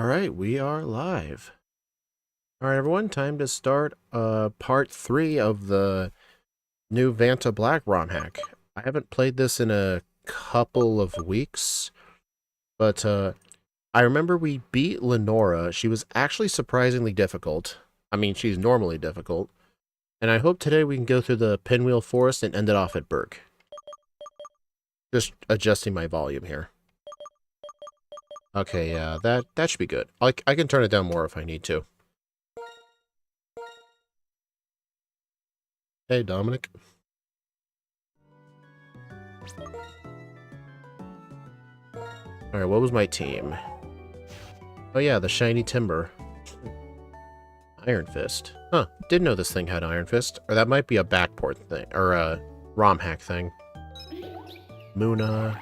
Alright, we are live. Alright everyone, time to start part 3 of the new Vanta Black ROM hack. I haven't played this in a couple of weeks, but I remember we beat Lenora. She was actually surprisingly difficult. I mean, she's normally difficult. And I hope today we can go through the Pinwheel Forest and end it off at Burke. Just adjusting my volume here. Okay, yeah, that should be good. I can turn it down more if I need to. Hey, Dominic. Alright, what was my team? Oh yeah, the shiny timber. Iron Fist. Huh, didn't know this thing had Iron Fist. Or that might be a backport thing, or a ROM hack thing. Muna.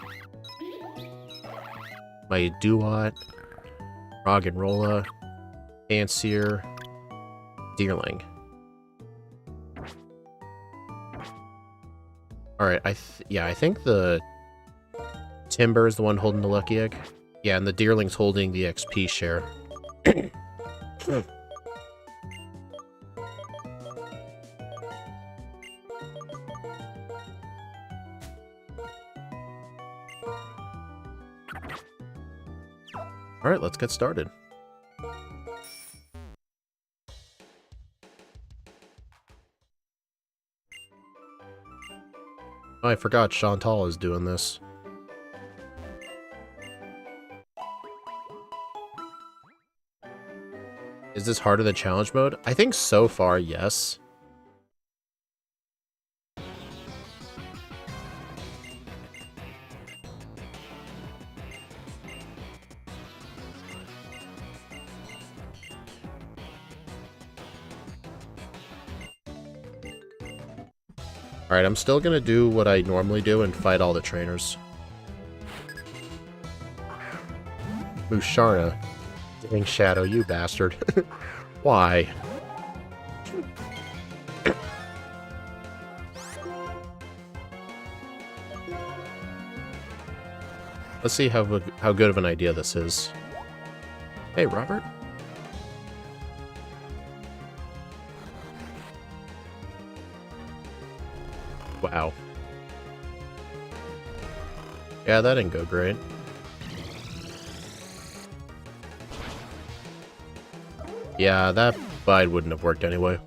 My Duat. Roggenrola. Anseer. Deerling. Alright, I think the Timber is the one holding the lucky egg. Yeah, and the Deerling's holding the XP share. Alright, let's get started. Oh, I forgot Chantal is doing this. Is this harder than challenge mode? I think so far, yes. Alright, I'm still gonna do what I normally do and fight all the trainers. Musharna. Dang Shadow, you bastard. Why? Let's see how good of an idea this is. Hey, Robert. Wow. Yeah, that didn't go great. Yeah, that bite wouldn't have worked anyway.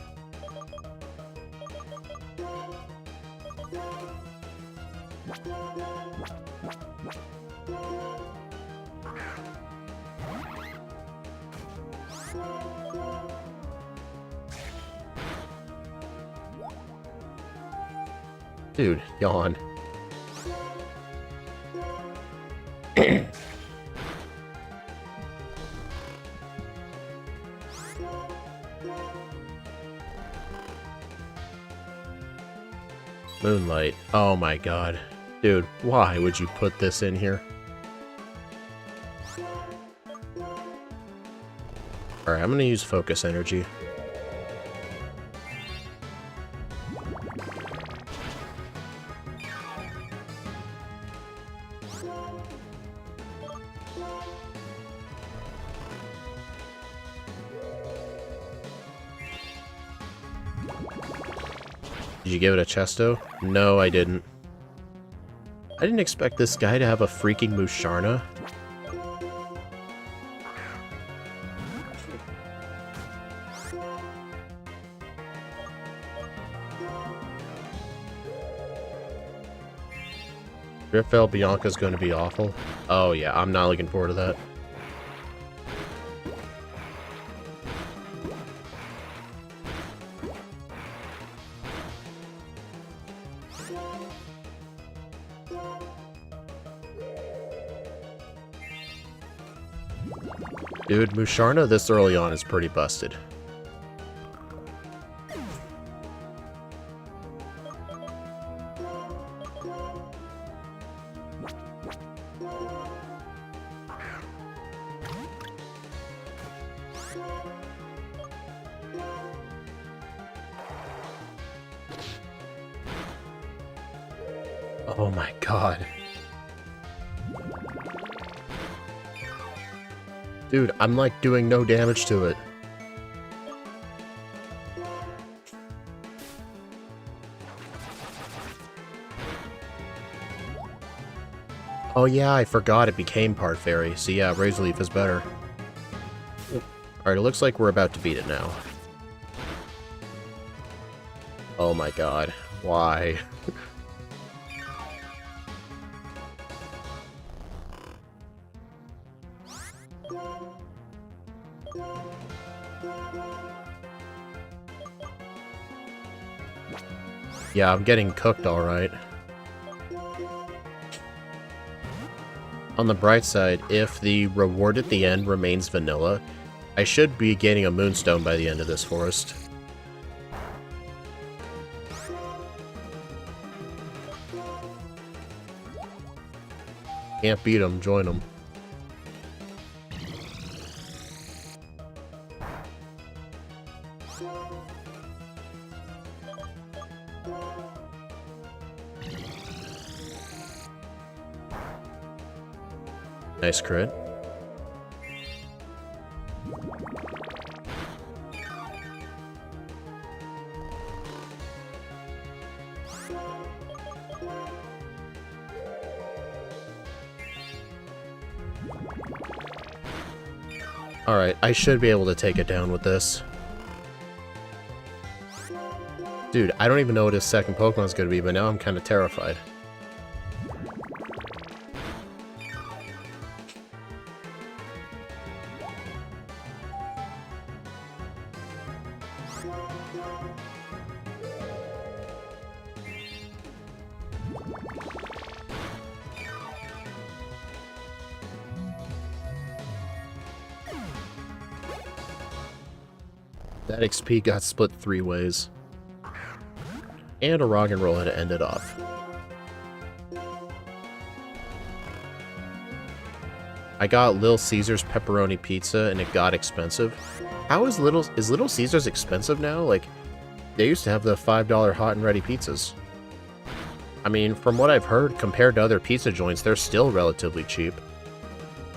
Dude, yawn. Moonlight. Oh my god. Dude, why would you put this in here? Alright, I'm gonna use focus energy. Did you give it a chesto? No, I didn't. I didn't expect this guy to have a freaking Musharna. Driftveil Bianca's going to be awful. Oh yeah, I'm not looking forward to that. Dude, Musharna this early on is pretty busted. Oh my god. Dude, I'm like doing no damage to it. Oh yeah, I forgot it became part fairy. So yeah, Razor Leaf is better. Alright, it looks like we're about to beat it now. Oh my god. Why? Yeah, I'm getting cooked alright. On the bright side, if the reward at the end remains vanilla, I should be gaining a moonstone by the end of this forest. Can't beat them, join them. Nice crit. Alright, I should be able to take it down with this. Dude, I don't even know what his second Pokemon's gonna be, but now I'm kind of terrified. That XP got split 3 ways. And a rock and roll had to end it off. I got Little Caesars pepperoni pizza and it got expensive. How is Little Caesars expensive now? Like, they used to have the $5 hot and ready pizzas. I mean, from what I've heard, compared to other pizza joints, they're still relatively cheap.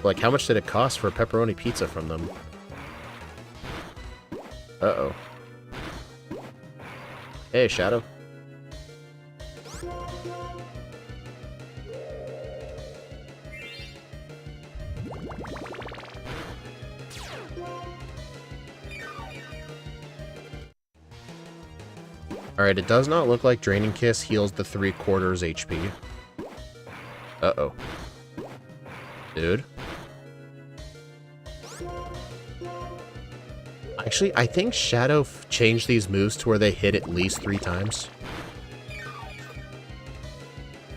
Like, how much did it cost for a pepperoni pizza from them? Uh-oh. Hey, Shadow. Alright, it does not look like Draining Kiss heals the 3/4 HP. Uh-oh. Dude. Actually, I think Shadow changed these moves to where they hit at least 3 times.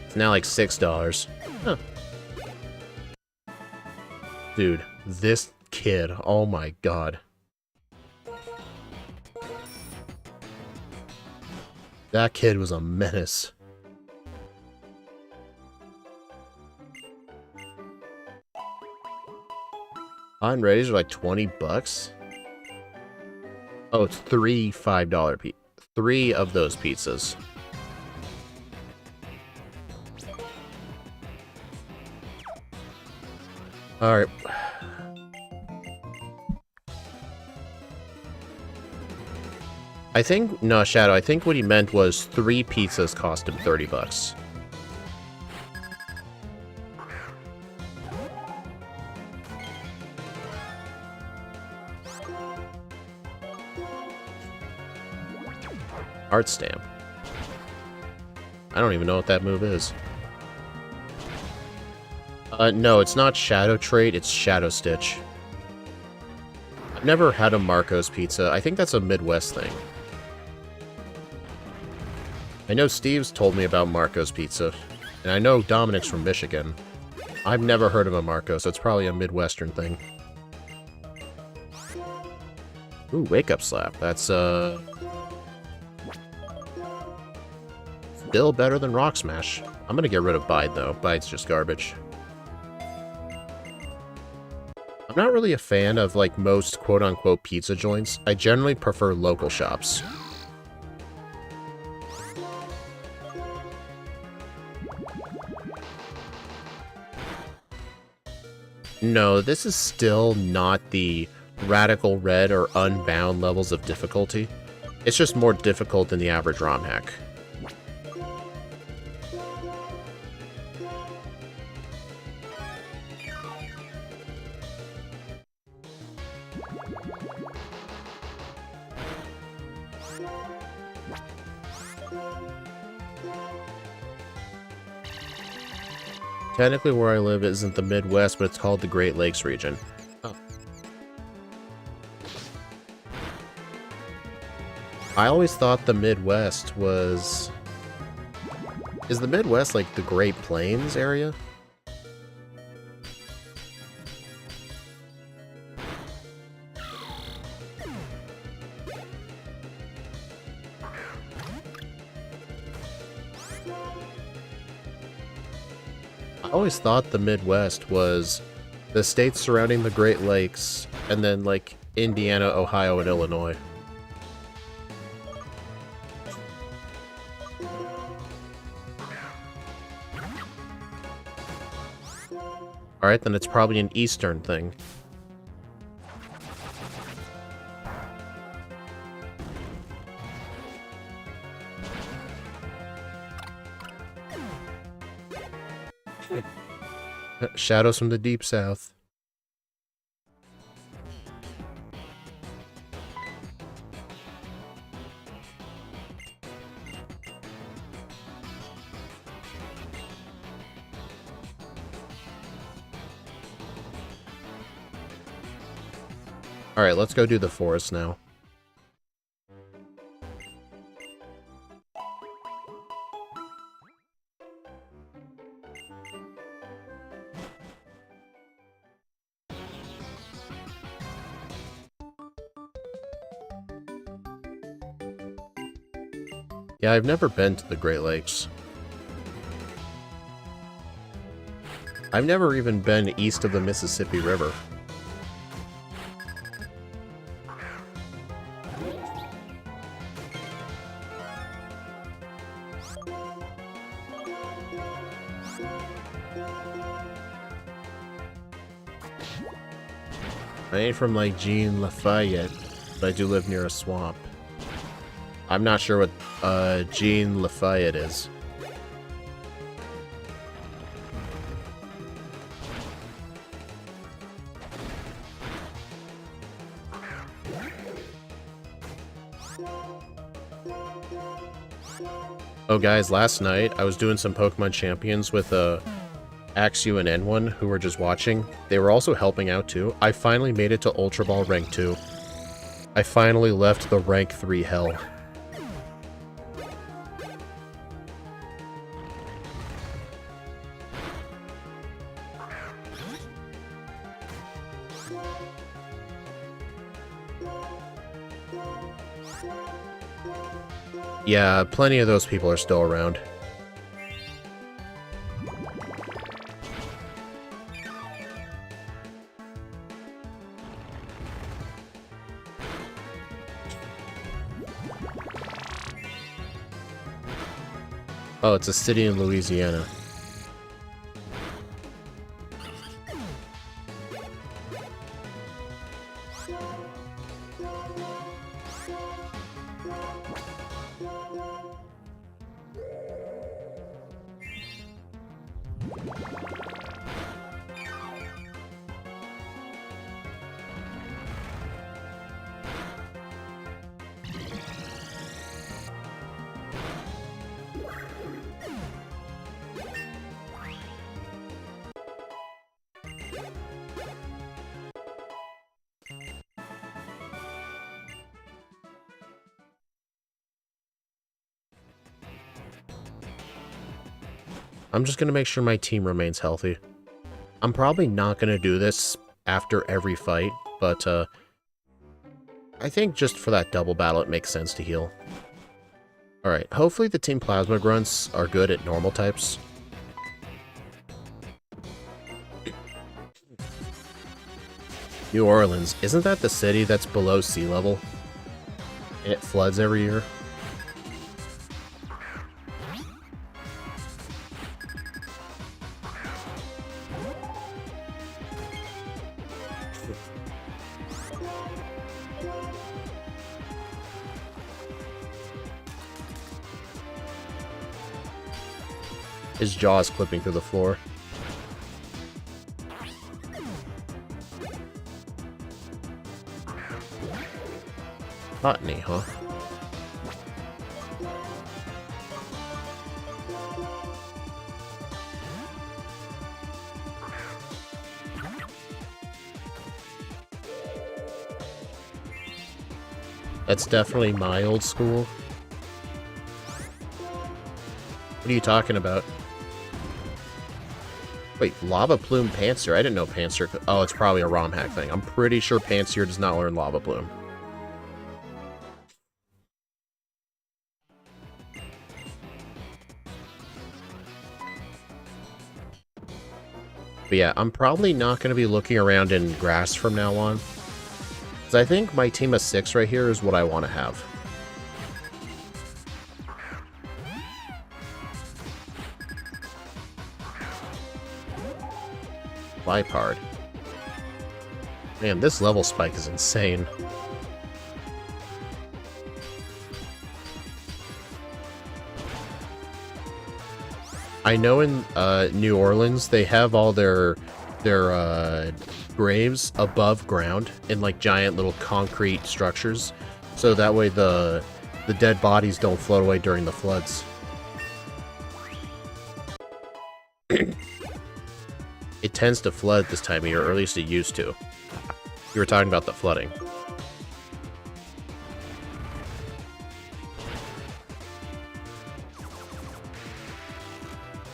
It's now like $6. Huh. Dude, this kid, oh my god. That kid was a menace. On Rays are like 20 bucks. Oh, it's 3 $5 pizzas. 3 of those pizzas. Alright. I think, no, Shadow, I think what he meant was 3 pizzas cost him 30 bucks. Art Stamp. I don't even know what that move is. No, it's not Shadow Trait, it's Shadow Stitch. I've never had a Marco's pizza. I think that's a Midwest thing. I know Steve's told me about Marco's pizza, and I know Dominic's from Michigan. I've never heard of a Marco, so it's probably a Midwestern thing. Ooh, Wake Up Slap. That's, still better than Rock Smash. I'm gonna get rid of Bide, though. Bide's just garbage. I'm not really a fan of, like, most quote-unquote pizza joints. I generally prefer local shops. No, this is still not the radical red or unbound levels of difficulty. It's just more difficult than the average ROM hack. Technically where I live isn't the Midwest, but it's called the Great Lakes region. Oh. I always thought the Midwest was... Is the Midwest like the Great Plains area? I always thought the Midwest was the states surrounding the Great Lakes, and then, like, Indiana, Ohio, and Illinois. Alright, then it's probably an Eastern thing. Shadows from the Deep South. Alright, let's go do the forest now. Yeah, I've never been to the Great Lakes. I've never even been east of the Mississippi River. I ain't from, like, Jean Lafayette, but I do live near a swamp. I'm not sure what Jean Lafayette is. Oh guys, last night I was doing some Pokemon Champions with Axu and N1 who were just watching. They were also helping out too. I finally made it to Ultra Ball Rank 2. I finally left the Rank 3 hell. Yeah, plenty of those people are still around. Oh, it's a city in Louisiana. I'm just going to make sure my team remains healthy. I'm probably not going to do this after every fight, but I think just for that double battle it makes sense to heal. Alright, hopefully the Team Plasma Grunts are good at normal types. New Orleans, isn't that the city that's below sea level? And it floods every year? His jaw is clipping through the floor. Botany, huh? That's definitely my old school. What are you talking about? Wait, Lava Plume Panzer? I didn't know Panzer could... Oh, it's probably a ROM hack thing. I'm pretty sure Panzer does not learn Lava Plume. But yeah, I'm probably not going to be looking around in grass from now on. Because I think my team of 6 right here is what I want to have. Lipard. Man, this level spike is insane. I know in New Orleans they have all their graves above ground in like giant little concrete structures, so that way the dead bodies don't float away during the floods. It tends to flood this time of year, or at least it used to. You were talking about the flooding.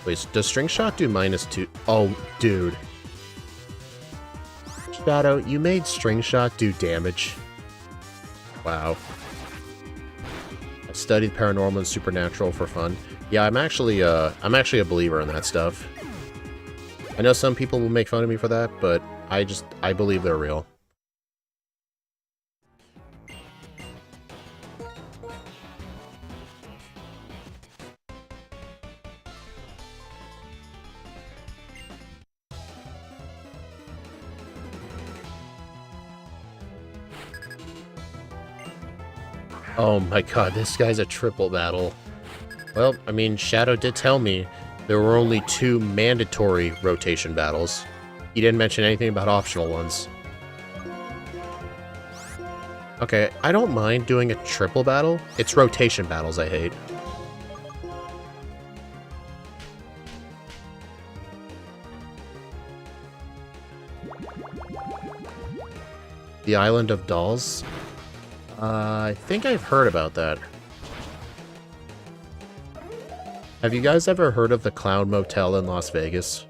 Wait, does String Shot do -2? Oh, dude. Shadow, you made String Shot do damage. Wow. I studied paranormal and supernatural for fun. Yeah, I'm actually a believer in that stuff. I know some people will make fun of me for that, but I believe they're real. Oh my god, this guy's a triple battle. Well, I mean, Shadow did tell me there were only 2 mandatory rotation battles. He didn't mention anything about optional ones. Okay, I don't mind doing a triple battle. It's rotation battles I hate. The Island of Dolls? I think I've heard about that. Have you guys ever heard of the Clown Motel in Las Vegas?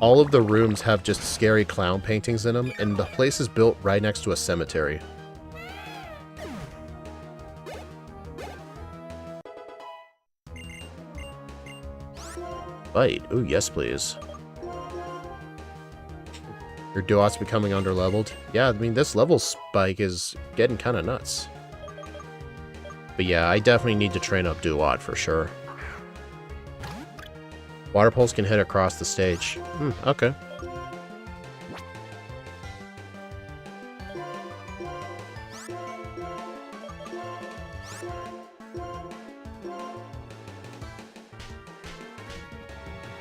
All of the rooms have just scary clown paintings in them, and the place is built right next to a cemetery. Bite. Ooh, yes please. Your duot's becoming underleveled. Yeah, I mean, this level spike is getting kind of nuts. But yeah, I definitely need to train up duot for sure. Water pulse can hit across the stage. Okay.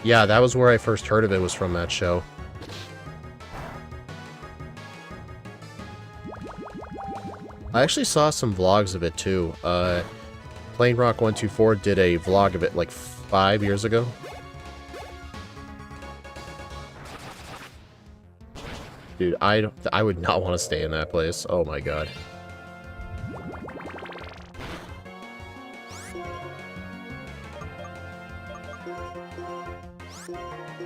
Yeah, that was where I first heard of it, was from that show. I actually saw some vlogs of it too. Plain Rock 124 did a vlog of it like 5 years ago. Dude, I would not want to stay in that place. Oh my god.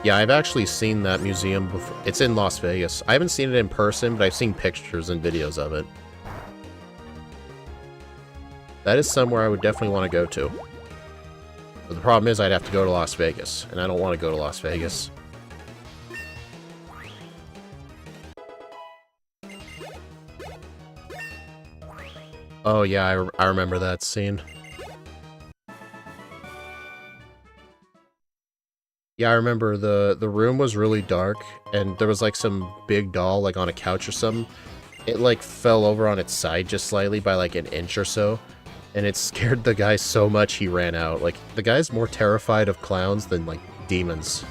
Yeah, I've actually seen that museum before. It's in Las Vegas. I haven't seen it in person, but I've seen pictures and videos of it. That is somewhere I would definitely want to go to. But the problem is I'd have to go to Las Vegas, and I don't want to go to Las Vegas. Oh yeah, I remember that scene. Yeah, I remember the room was really dark, and there was like some big doll like on a couch or something. It like fell over on its side just slightly by like an inch or so. and it scared the guy so much he ran out. Like, the guy's more terrified of clowns than, like, demons.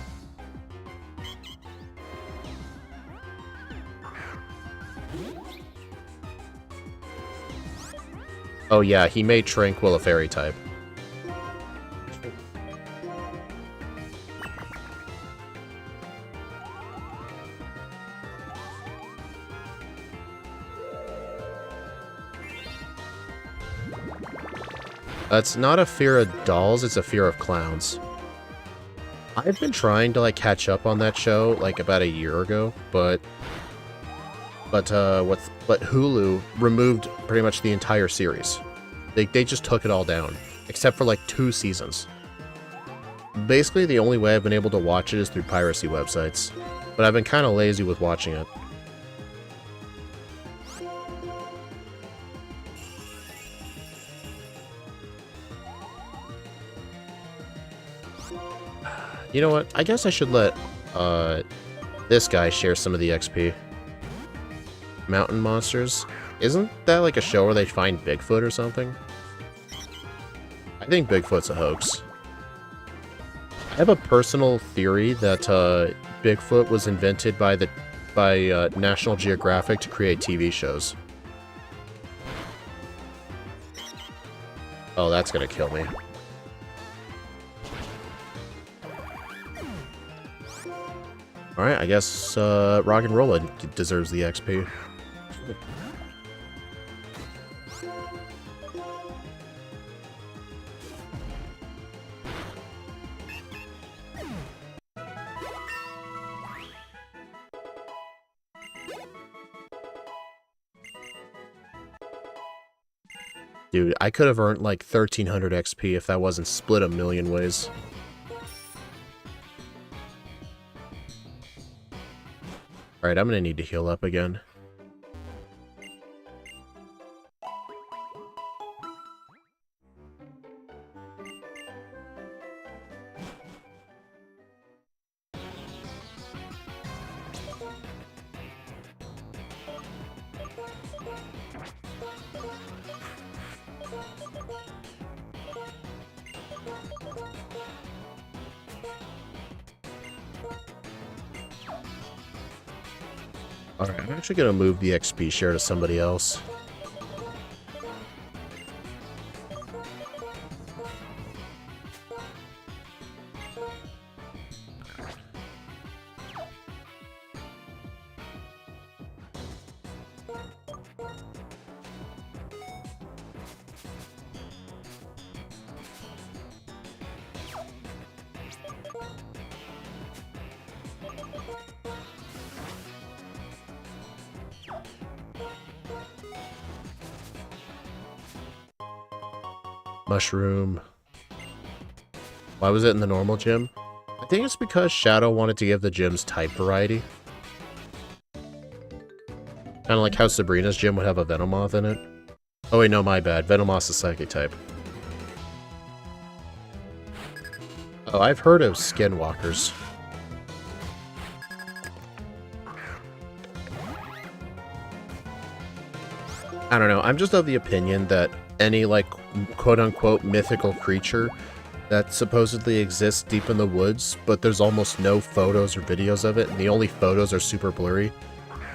Oh yeah, he made Tranquil a fairy type. It's not a fear of dolls, it's a fear of clowns. I've been trying to, like, catch up on that show, like, about a year ago, but Hulu removed pretty much the entire series. They just took it all down, except for, like, 2 seasons. Basically, the only way I've been able to watch it is through piracy websites, but I've been kind of lazy with watching it. You know what? I guess I should let this guy share some of the XP. Mountain monsters? Isn't that like a show where they find Bigfoot or something? I think Bigfoot's a hoax. I have a personal theory that Bigfoot was invented by National Geographic to create TV shows. Oh, that's gonna kill me. Alright, I guess Rock and Rolla deserves the XP. Dude, I could have earned like 1300 XP if that wasn't split a million ways. Alright, I'm gonna need to heal up again. Alright, I'm actually gonna move the XP share to somebody else. Mushroom. Why was it in the normal gym? I think it's because Shadow wanted to give the gyms type variety. Kind of like how Sabrina's gym would have a Venomoth in it. Oh wait, no, my bad. Venomoth's a psychic type. Oh, I've heard of skinwalkers. I don't know, I'm just of the opinion that any, like, quote-unquote mythical creature that supposedly exists deep in the woods, but there's almost no photos or videos of it, and the only photos are super blurry,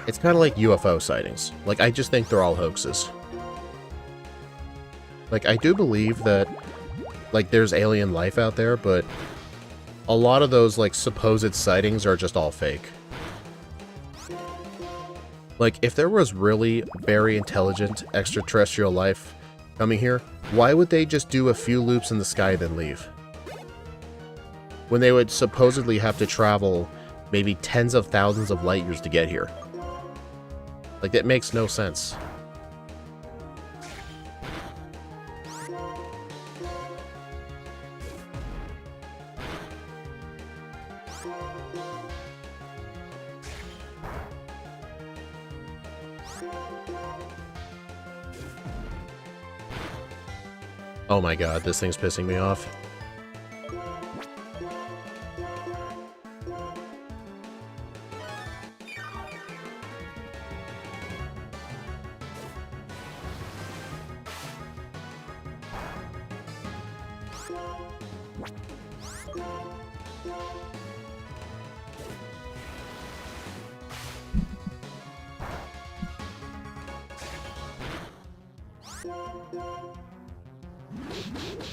it's kind of like UFO sightings. Like, I just think they're all hoaxes. Like, I do believe that, like, there's alien life out there, but a lot of those, like, supposed sightings are just all fake. Like, if there was really very intelligent extraterrestrial life coming here, why would they just do a few loops in the sky then leave? When they would supposedly have to travel maybe tens of thousands of light years to get here. Like, that makes no sense. Oh my god, this thing's pissing me off.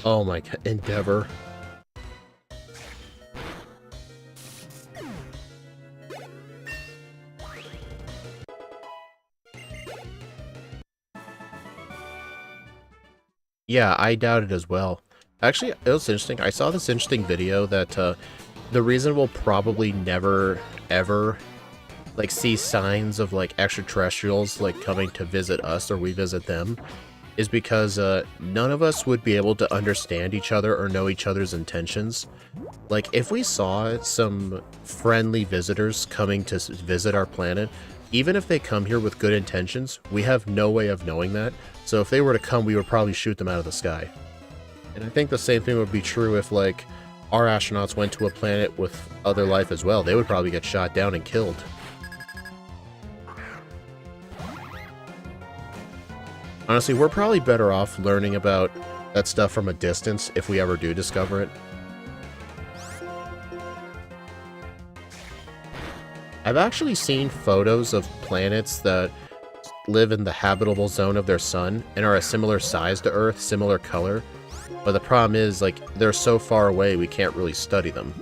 Oh my god, Endeavor. Yeah, I doubt it as well. Actually, it was interesting. I saw this interesting video that the reason we'll probably never, ever, like, see signs of, like, extraterrestrials, like, coming to visit us or we visit them is because none of us would be able to understand each other or know each other's intentions. Like, if we saw some friendly visitors coming to visit our planet, even if they come here with good intentions, we have no way of knowing that. So if they were to come, we would probably shoot them out of the sky. And I think the same thing would be true if, like, our astronauts went to a planet with other life as well. They would probably get shot down and killed. Honestly, we're probably better off learning about that stuff from a distance if we ever do discover it. I've actually seen photos of planets that live in the habitable zone of their sun and are a similar size to Earth, similar color. But the problem is, like, they're so far away we can't really study them.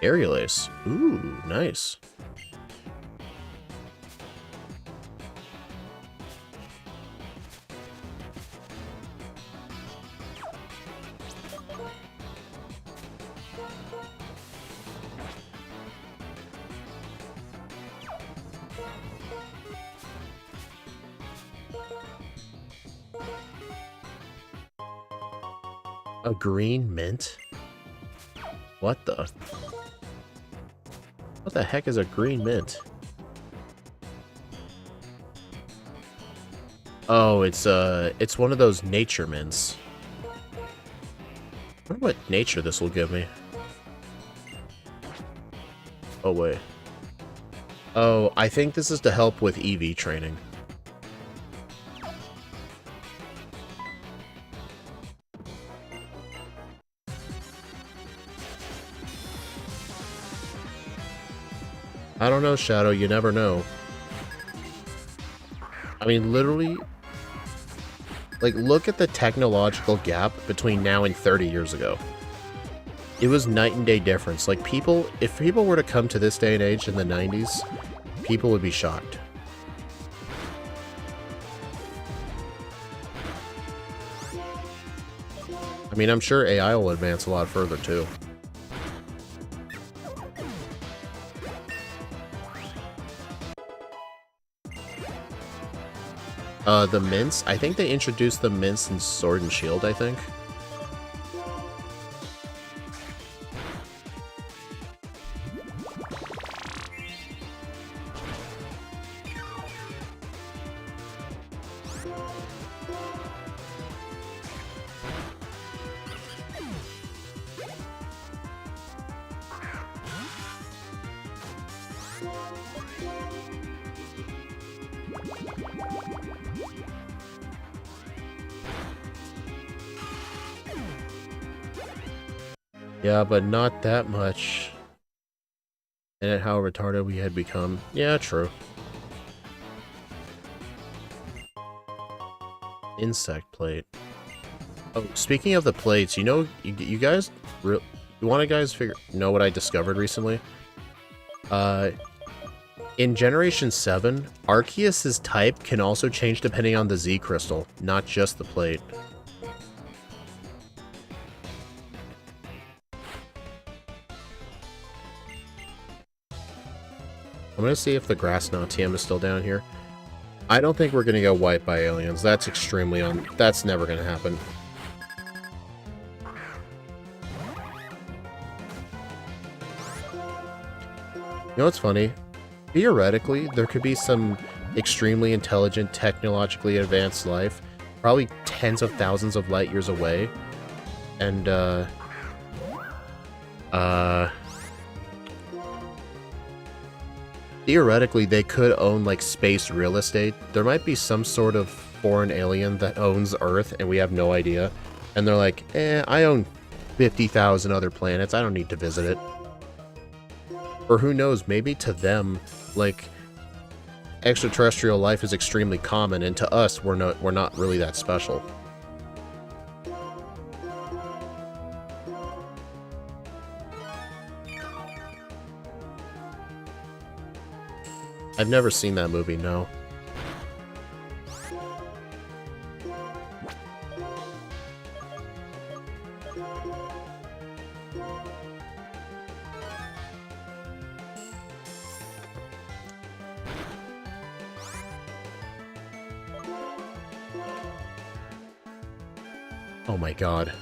Aerial Ace. Ooh, nice. A green mint? What the? What the heck is a green mint? Oh, it's one of those nature mints. I wonder what nature this will give me. Oh, wait. Oh, I think this is to help with EV training. I don't know, Shadow, you never know. I mean, literally, like, look at the technological gap between now and 30 years ago. It was night and day difference. Like, if people were to come to this day and age in the 90s, people would be shocked. I mean, I'm sure AI will advance a lot further, too. The mints? I think they introduced the mints in Sword and Shield, I think. Yeah, but not that much. And at how retarded we had become. Yeah, true. Insect plate. Oh, speaking of the plates, you know, you guys, you want to guys know what I discovered recently? In Generation 7, Arceus's type can also change depending on the Z crystal, not just the plate. I'm gonna see if the Grassnot TM is still down here. I don't think we're gonna get wiped by aliens. That's extremely that's never gonna happen. You know what's funny? Theoretically, there could be some extremely intelligent, technologically advanced life, probably tens of thousands of light years away, and, theoretically, they could own, like, space real estate. There might be some sort of foreign alien that owns Earth, and we have no idea. And they're like, I own 50,000 other planets. I don't need to visit it. Or who knows, maybe to them, like, extraterrestrial life is extremely common, and to us, we're not really that special. I've never seen that movie, no. Oh my god.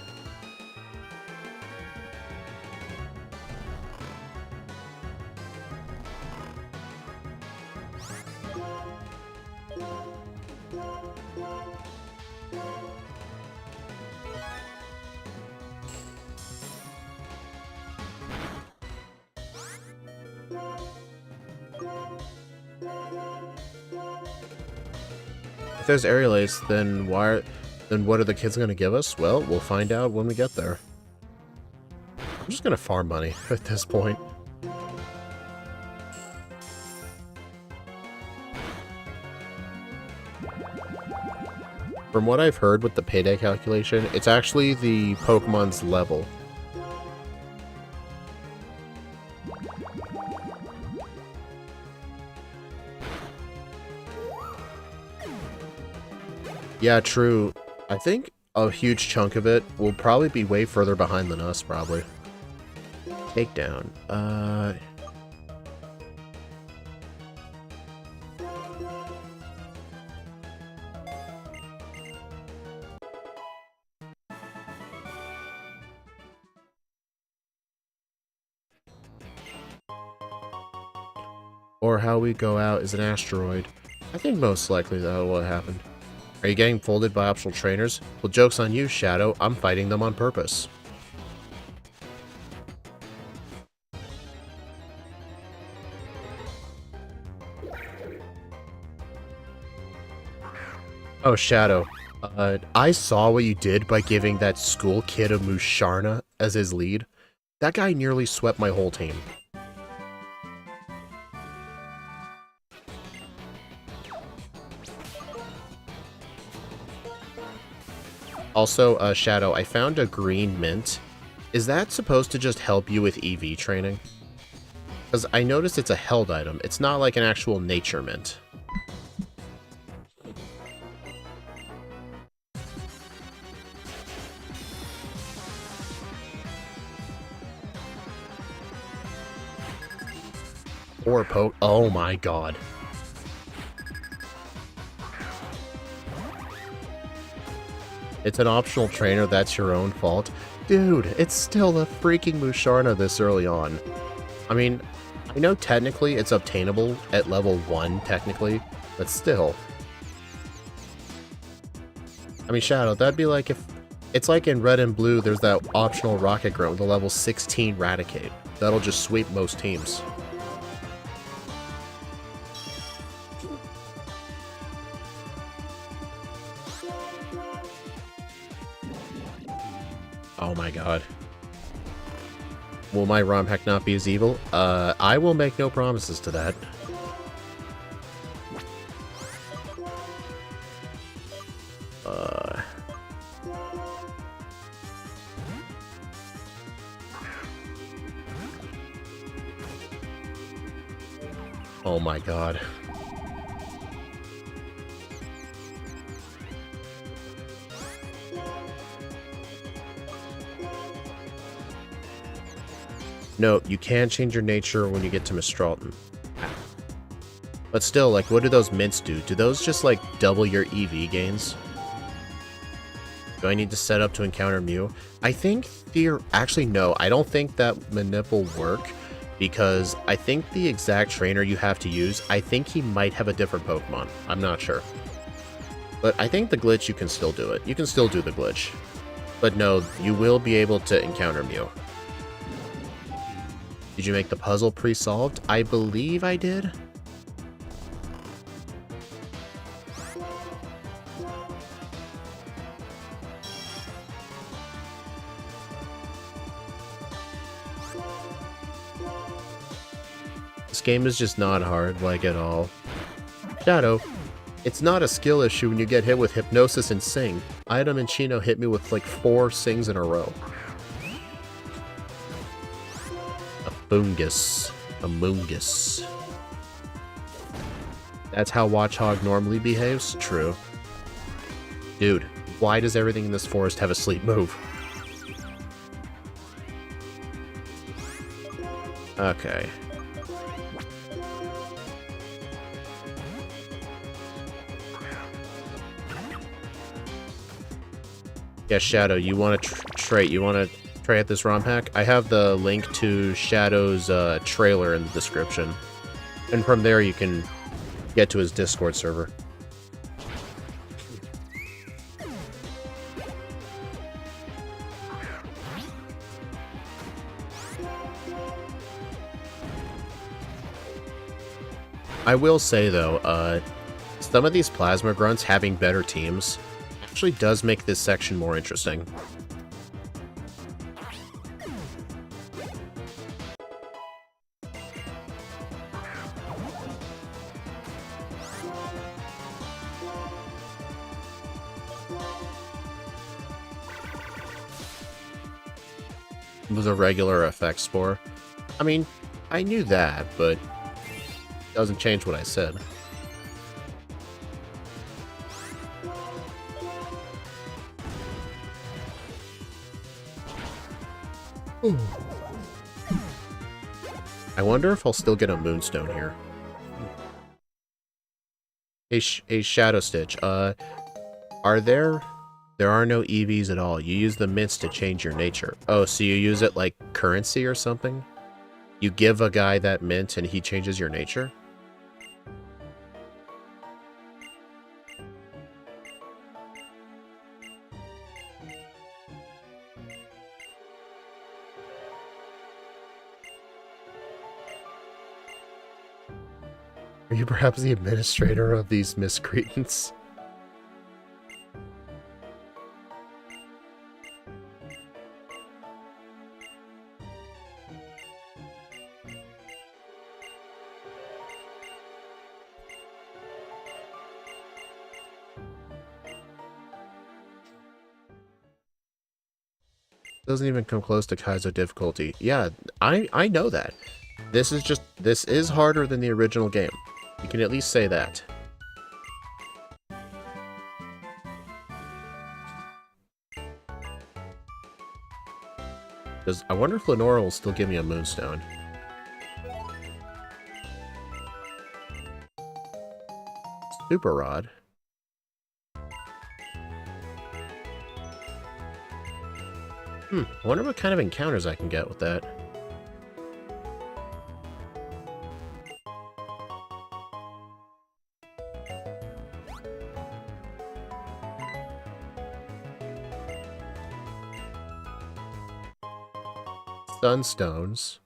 If there's aerial ace, then what are the kids gonna give us? Well, we'll find out when we get there. I'm just gonna farm money at this point. From what I've heard with the payday calculation, it's actually the Pokemon's level. Yeah, true. I think a huge chunk of it will probably be way further behind than us, probably. Takedown. Or how we go out is an asteroid. I think most likely that will happen. Are you getting folded by optional trainers? Well, joke's on you, Shadow. I'm fighting them on purpose. Oh, Shadow. I saw what you did by giving that school kid a Musharna as his lead. That guy nearly swept my whole team. Also, Shadow, I found a green mint. Is that supposed to just help you with EV training? Because I noticed it's a held item. It's not like an actual nature mint. Or oh my god. It's an optional trainer, that's your own fault. Dude, it's still a freaking Musharna this early on. I mean, I know technically it's obtainable at level 1, technically, but still. I mean, Shadow, that'd be like if... It's like in Red and Blue, there's that optional Rocket Grunt with a level 16 Raticate. That'll just sweep most teams. Oh my god. Will my ROM hack not be as evil? I will make no promises to that. Oh my god. No, you can change your nature when you get to Mistralton. But still, like, what do those mints do? Do those just, like, double your EV gains? Do I need to set up to encounter Mew? I think actually, no, I don't think that manip will work. because I think the exact trainer you have to use, I think he might have a different Pokemon. I'm not sure. But I think the glitch, you can still do it. You can still do the glitch. But no, you will be able to encounter Mew. Did you make the puzzle pre-solved? I believe I did. This game is just not hard, like, at all. Shadow. It's not a skill issue when you get hit with Hypnosis and Sing. Item and Chino hit me with like 4 Sings in a row. A Fungus. A Moongus. That's how Watchog normally behaves? True. Dude, why does everything in this forest have a sleep move? Okay. Yeah, Shadow, you want to trait? You want to try out this ROM hack? I have the link to Shadow's trailer in the description. And from there you can get to his Discord server. I will say, though, some of these Plasma Grunts having better teams actually does make this section more interesting. It was a regular effect spore. I mean, I knew that, but it doesn't change what I said. I wonder if I'll still get a Moonstone here. A Shadow Stitch. Are there... There are no EVs at all. You use the mints to change your nature. Oh, so you use it like currency or something? You give a guy that mint and he changes your nature? Are you perhaps the administrator of these miscreants? Doesn't even come close to Kaizo difficulty. Yeah, I know that. This is harder than the original game. You can at least say that. I wonder if Lenora will still give me a Moonstone. Super Rod. I wonder what kind of encounters I can get with that. Sunstones.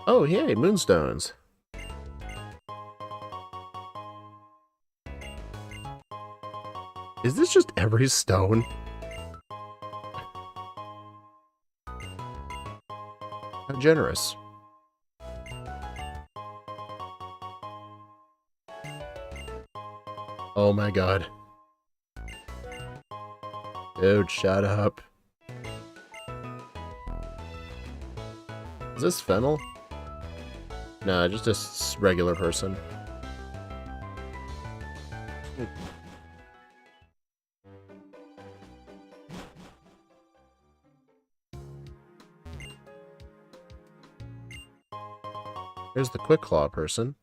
Oh, yay, Moonstones. Is this just every stone? How generous. Oh my god. Dude, shut up. Is this Fennel? Nah, just a regular person. There's the Quick Claw person.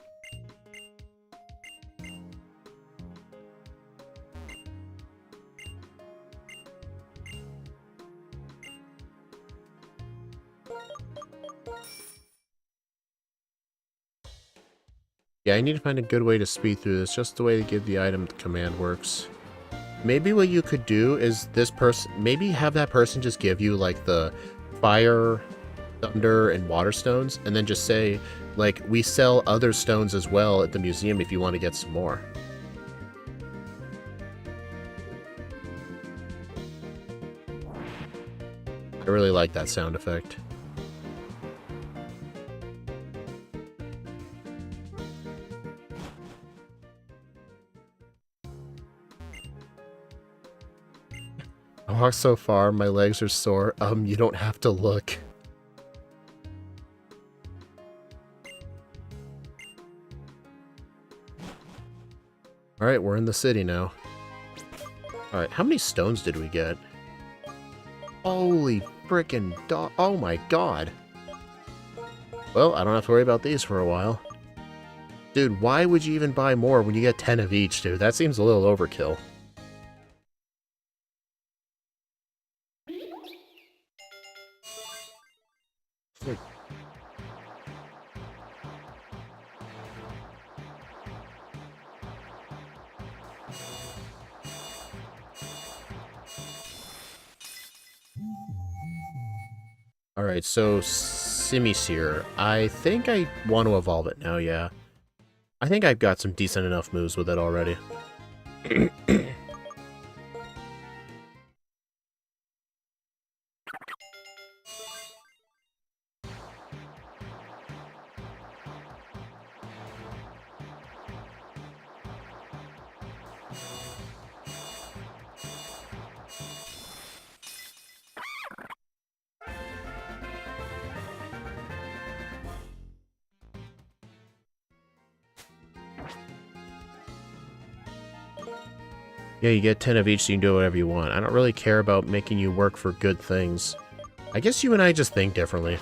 Yeah, I need to find a good way to speed through this, just the way to give the item command works. Maybe what you could do is this person, maybe have that person just give you like the fire, thunder, and water stones, and then just say, like, we sell other stones as well at the museum if you want to get some more. I really like that sound effect. I walked so far, my legs are sore. You don't have to look. Alright, we're in the city now. Alright, how many stones did we get? Holy frickin' oh my god. Well, I don't have to worry about these for a while. Dude, why would you even buy more when you get 10 of each, dude? That seems a little overkill. Alright, so Simisear. I think I want to evolve it now, yeah. I think I've got some decent enough moves with it already. Yeah, you get 10 of each so you can do whatever you want. I don't really care about making you work for good things. I guess you and I just think differently.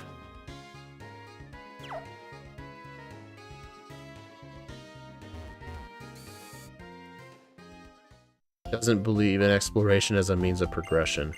Doesn't believe in exploration as a means of progression.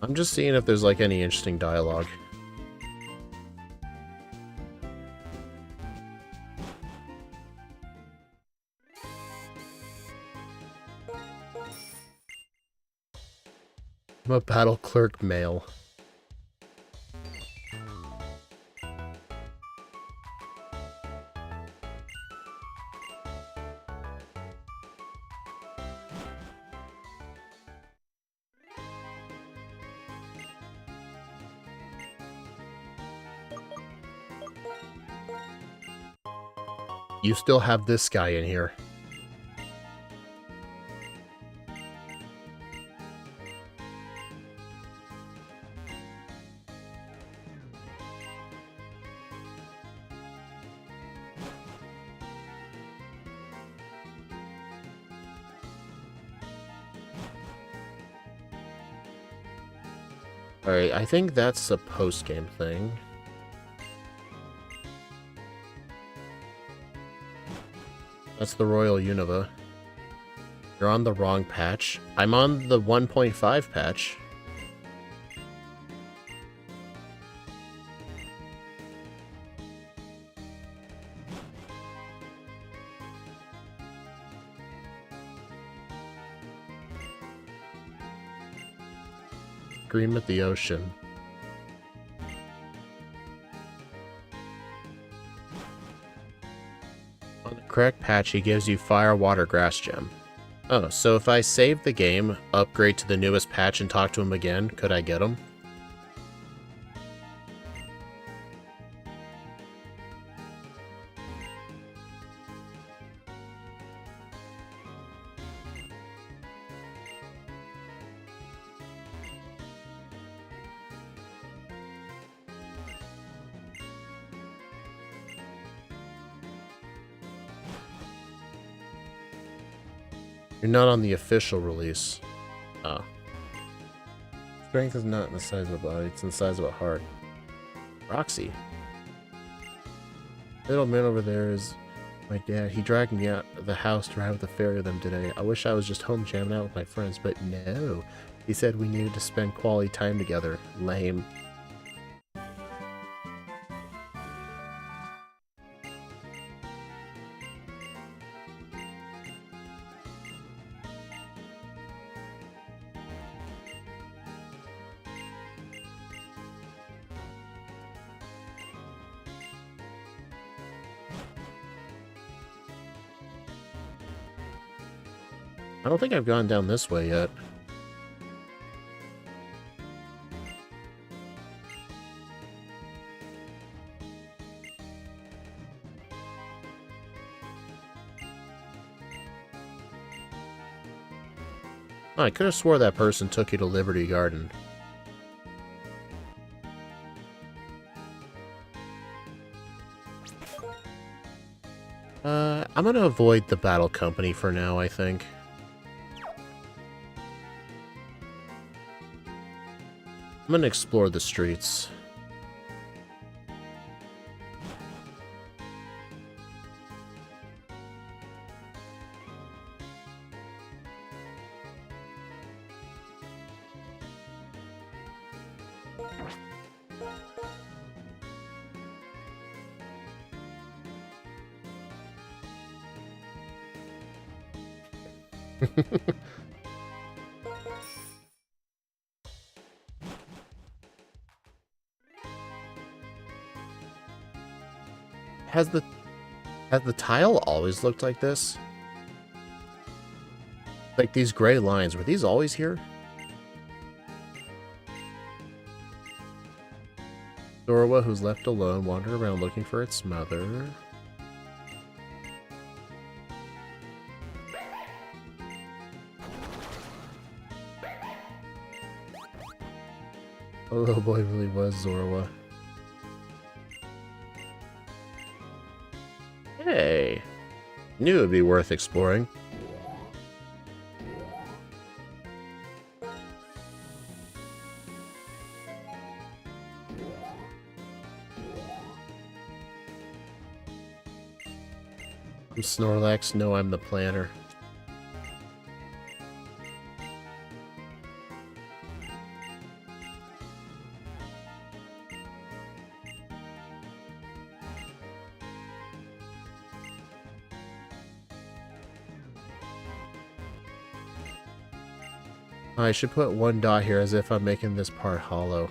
I'm just seeing if there's like any interesting dialogue. I'm a battle clerk male. You still have this guy in here. Alright, I think that's a post-game thing. That's the Royal Unova. You're on the wrong patch. I'm on the 1.5 patch. Scream at the ocean. On the correct patch, he gives you Fire, Water, Grass Gem. Oh, so if I save the game, upgrade to the newest patch, and talk to him again, could I get him? You're not on the official release. Oh. Strength is not in the size of a body, it's in the size of a heart. Roxy. Little man over there is my dad. He dragged me out of the house to ride with the ferry of them today. I wish I was just home jamming out with my friends, but no. He said we needed to spend quality time together. Lame. I don't think I've gone down this way yet. Oh, I could have swore that person took you to Liberty Garden. I'm gonna avoid the battle company for now, I think. I'm gonna explore the streets. Has the tile always looked like this? Like these gray lines, were these always here? Zorwa, who's left alone, wandered around looking for its mother. Oh, little boy really was Zorwa. Hey, knew it'd be worth exploring. I'm Snorlax, no, I'm the planner. I should put one dot here as if I'm making this part hollow.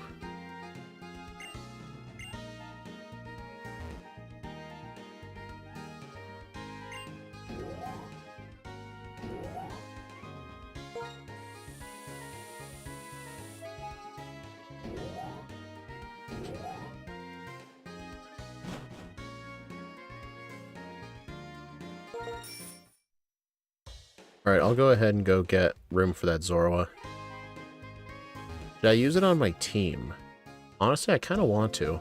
Alright, I'll go ahead and go get room for that Zorua. Should I use it on my team? Honestly, I kind of want to.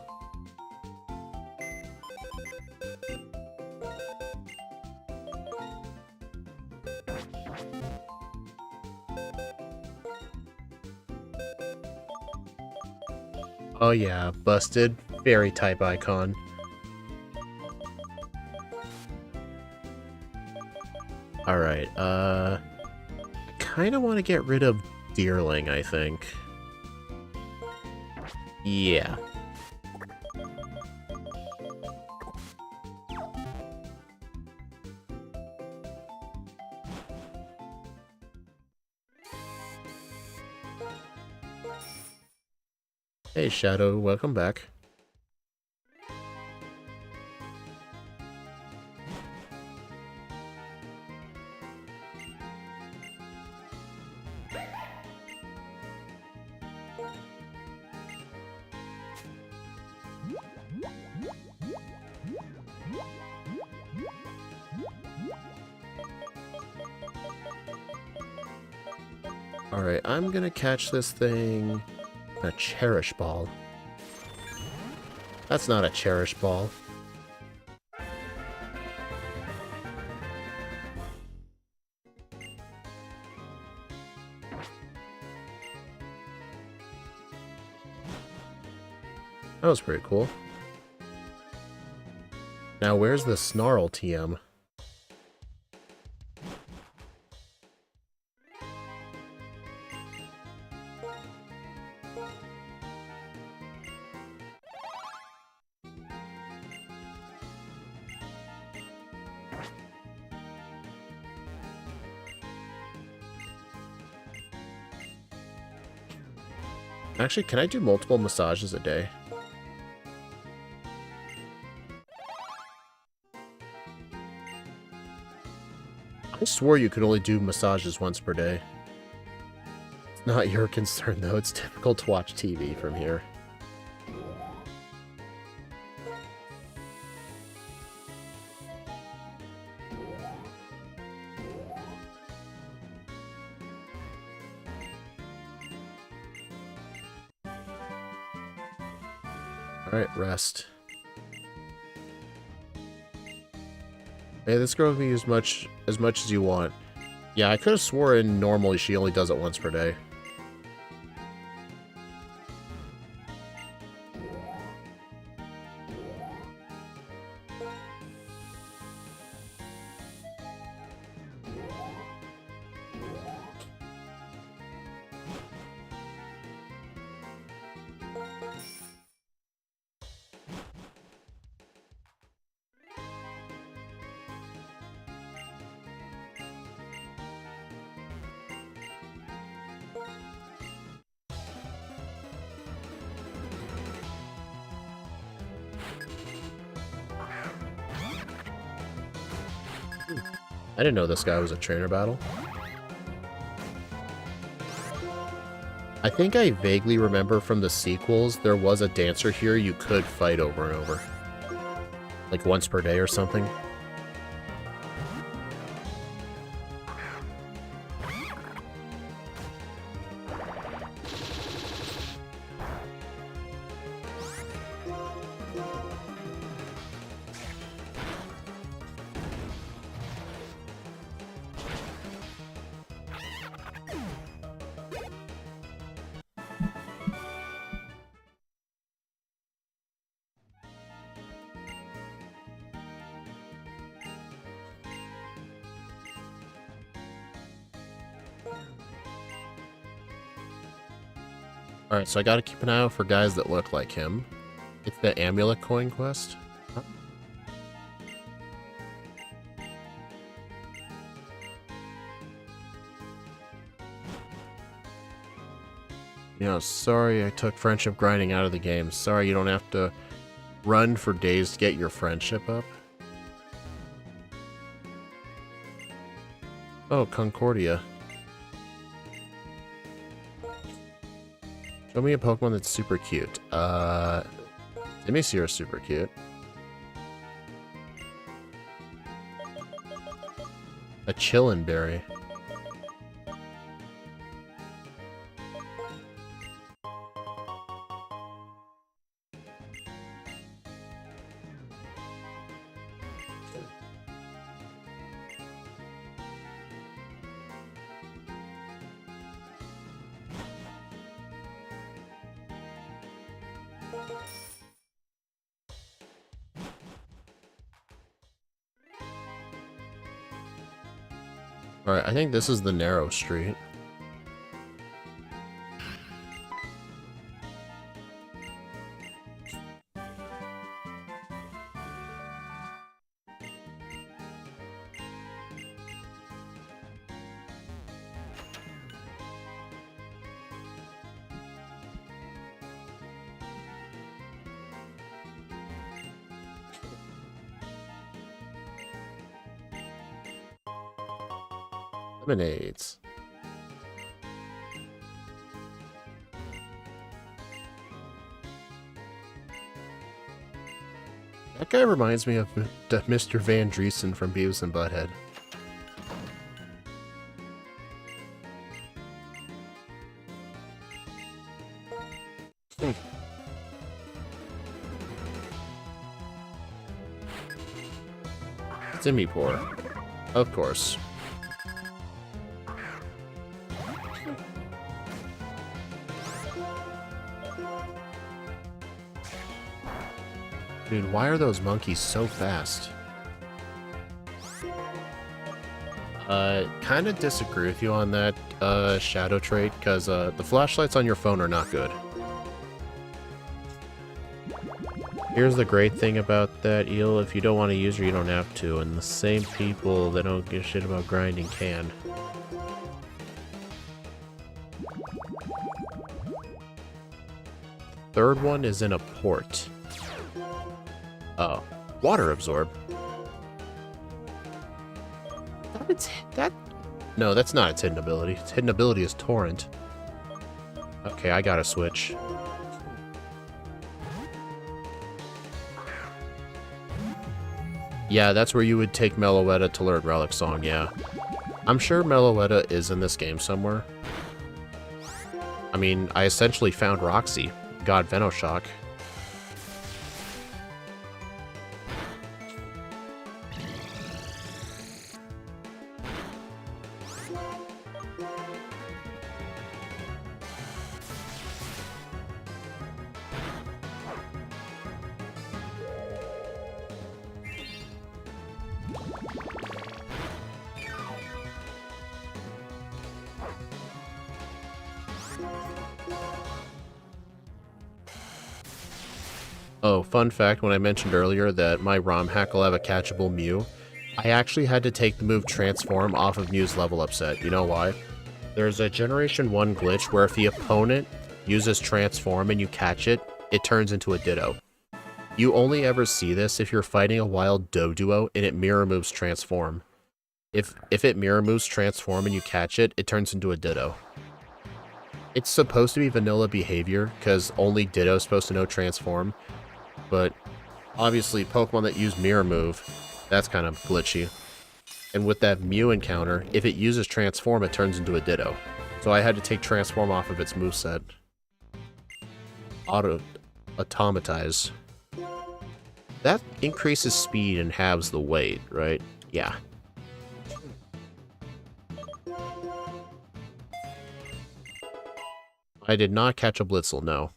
Oh yeah, busted. Fairy type icon. Alright, kinda want to get rid of Deerling, I think. Yeah. Hey Shadow, welcome back. Alright, I'm gonna catch this thing. A Cherish Ball. That's not a Cherish Ball. That was pretty cool. Now, where's the Snarl TM? Actually, can I do multiple massages a day? I swore you could only do massages once per day. It's not your concern, though. It's difficult to watch TV from here. Alright, rest. Hey, this girl can be as much as you want. Yeah, I could have sworn normally she only does it once per day. I didn't know this guy was a trainer battle. I think I vaguely remember from the sequels there was a dancer here you could fight over and over. Like once per day or something. Alright, so I gotta keep an eye out for guys that look like him. It's the Amulet Coin Quest. Huh? You know, sorry I took friendship grinding out of the game. Sorry you don't have to run for days to get your friendship up. Oh, Concordia. Show me a Pokemon that's super cute. Dimisier is super cute. A Chillin Berry. Alright, I think this is the narrow street. Lemonades. That guy reminds me of Mr. Van Driesen from Beavis and Butthead. Simipour. Of course. Dude, why are those monkeys so fast? Kind of disagree with you on that, shadow trait, because, the flashlights on your phone are not good. Here's the great thing about that, Eel. If you don't want to use her, you don't have to, and the same people that don't give a shit about grinding can. Third one is in a port. Oh. Water absorb. No, that's not its hidden ability. Its hidden ability is Torrent. Okay, I gotta switch. Yeah, that's where you would take Meloetta to learn Relic Song, yeah. I'm sure Meloetta is in this game somewhere. I mean, I essentially found Roxy. Got Venoshock. Oh, fun fact, when I mentioned earlier that my ROM hack will have a catchable Mew, I actually had to take the move Transform off of Mew's level up set. You know why? There's a Generation 1 glitch where if the opponent uses Transform and you catch it, it turns into a Ditto. You only ever see this if you're fighting a wild Doduo and it mirror moves Transform. If it mirror moves Transform and you catch it, it turns into a Ditto. It's supposed to be vanilla behavior, because only Ditto's supposed to know Transform. But obviously Pokemon that use Mirror Move, that's kind of glitchy. And with that Mew encounter, if it uses Transform, it turns into a Ditto. So I had to take Transform off of its moveset. Automatize. That increases speed and halves the weight, right? Yeah. I did not catch a Blitzel, no.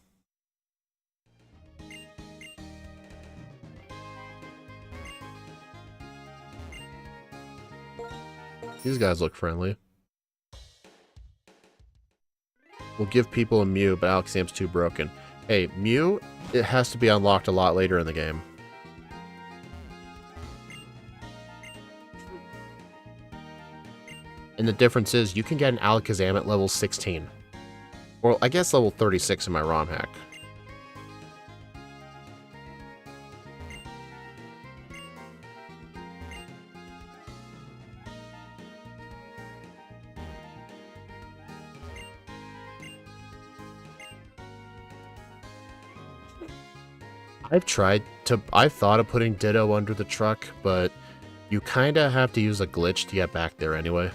These guys look friendly. We'll give people a Mew, but Alakazam's too broken. Hey, Mew, it has to be unlocked a lot later in the game. And the difference is, you can get an Alakazam at level 16. Well, I guess level 36 in my ROM hack. I've thought of putting Ditto under the truck, but you kinda have to use a glitch to get back there anyway.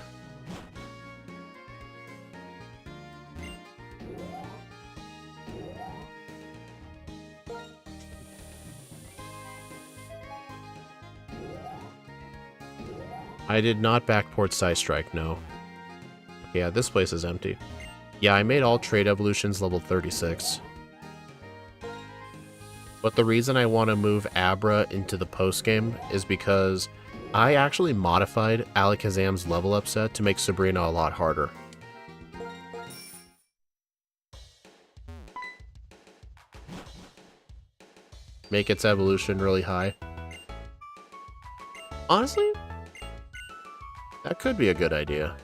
I did not backport Psystrike, no. Yeah, this place is empty. Yeah, I made all trade evolutions level 36. But the reason I want to move Abra into the post-game is because I actually modified Alakazam's level up set to make Sabrina a lot harder. Make its evolution really high. Honestly, that could be a good idea.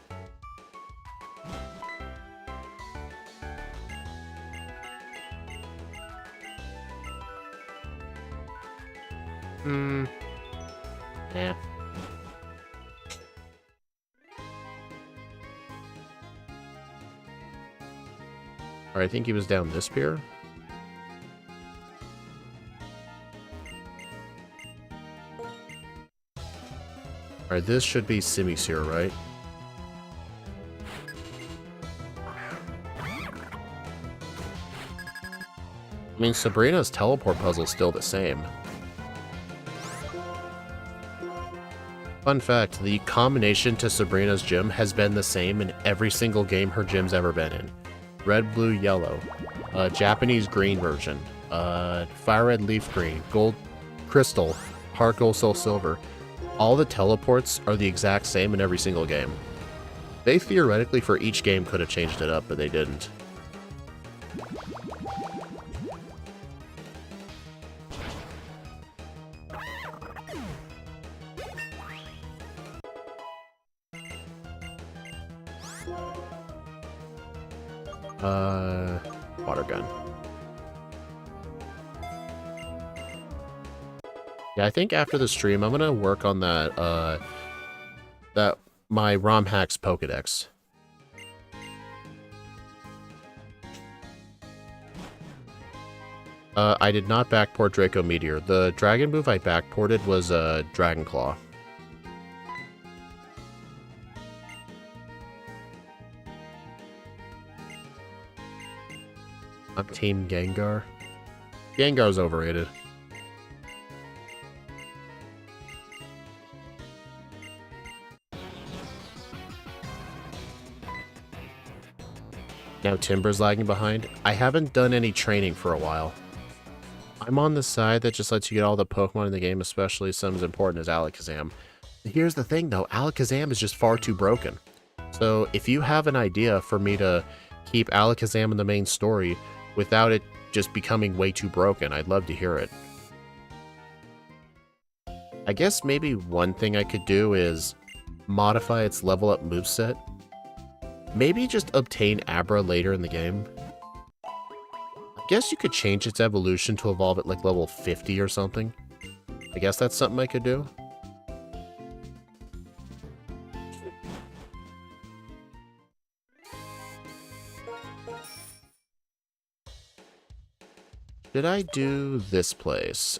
Yeah. Alright, I think he was down this pier. Alright, this should be Simisear, right? I mean, Sabrina's teleport puzzle is still the same. Fun fact, the combination to Sabrina's gym has been the same in every single game her gym's ever been in. Red, blue, yellow. Japanese green version. Fire red, leaf green. Gold, Crystal, Heart Gold, Soul Silver, all the teleports are the exact same in every single game. They theoretically for each game could have changed it up, but they didn't. Water gun. Yeah, I think after the stream, I'm gonna work on that, my ROM hacks Pokedex. I did not backport Draco Meteor. The dragon move I backported was, Dragon Claw. I'm Team Gengar. Gengar's overrated. Now Timber's lagging behind. I haven't done any training for a while. I'm on the side that just lets you get all the Pokemon in the game, especially some as important as Alakazam. Here's the thing though, Alakazam is just far too broken. So if you have an idea for me to keep Alakazam in the main story without it just becoming way too broken, I'd love to hear it. I guess maybe one thing I could do is modify its level up moveset. Maybe just obtain Abra later in the game. I guess you could change its evolution to evolve at like level 50 or something. I guess that's something I could do. Did I do this place?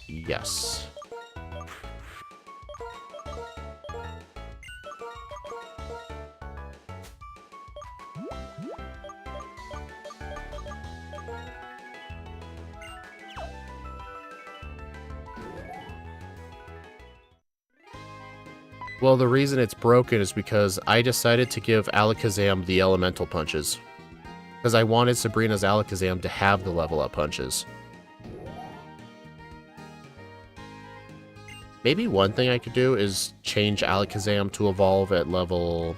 Yes. Well, the reason it's broken is because I decided to give Alakazam the elemental punches. Because I wanted Sabrina's Alakazam to have the level up punches. Maybe one thing I could do is change Alakazam to evolve at level...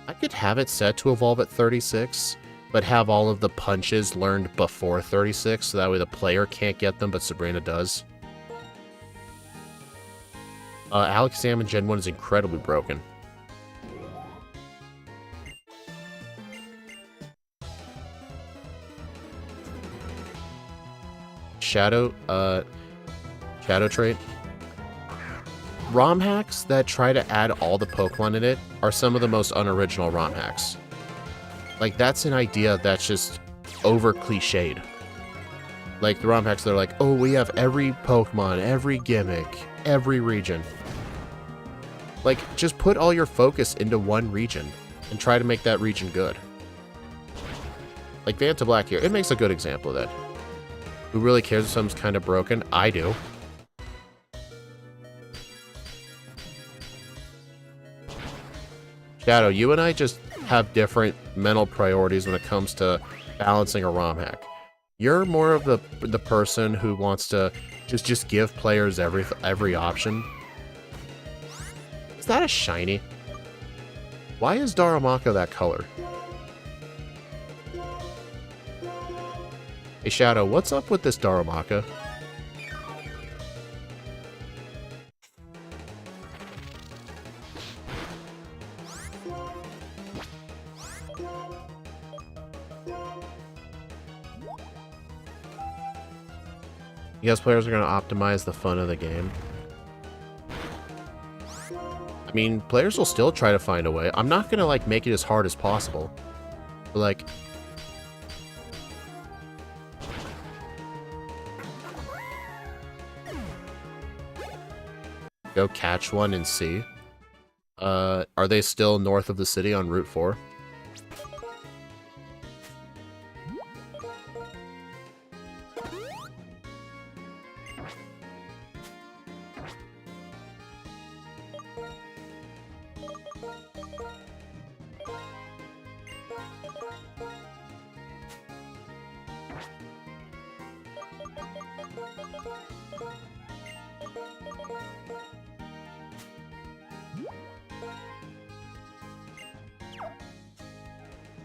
I could have it set to evolve at 36, but have all of the punches learned before 36, so that way the player can't get them, but Sabrina does. Alakazam in Gen 1 is incredibly broken. Shadow trait. ROM hacks that try to add all the Pokemon in it are some of the most unoriginal ROM hacks. Like, that's an idea that's just over cliched. Like, the ROM hacks, they're like, oh, we have every Pokemon, every gimmick, every region. Like, just put all your focus into one region and try to make that region good. Like Vanta Black here, it makes a good example of that. Who really cares if something's kind of broken? I do. Shadow, you and I just have different mental priorities when it comes to balancing a ROM hack. You're more of the person who wants to just give players every option. Is that a shiny? Why is Darumaka that color? Hey Shadow, what's up with this Darumaka? You guys players are going to optimize the fun of the game. I mean, players will still try to find a way. I'm not going to, like, make it as hard as possible. But, like... Go catch one and see. Are they still north of the city on Route 4?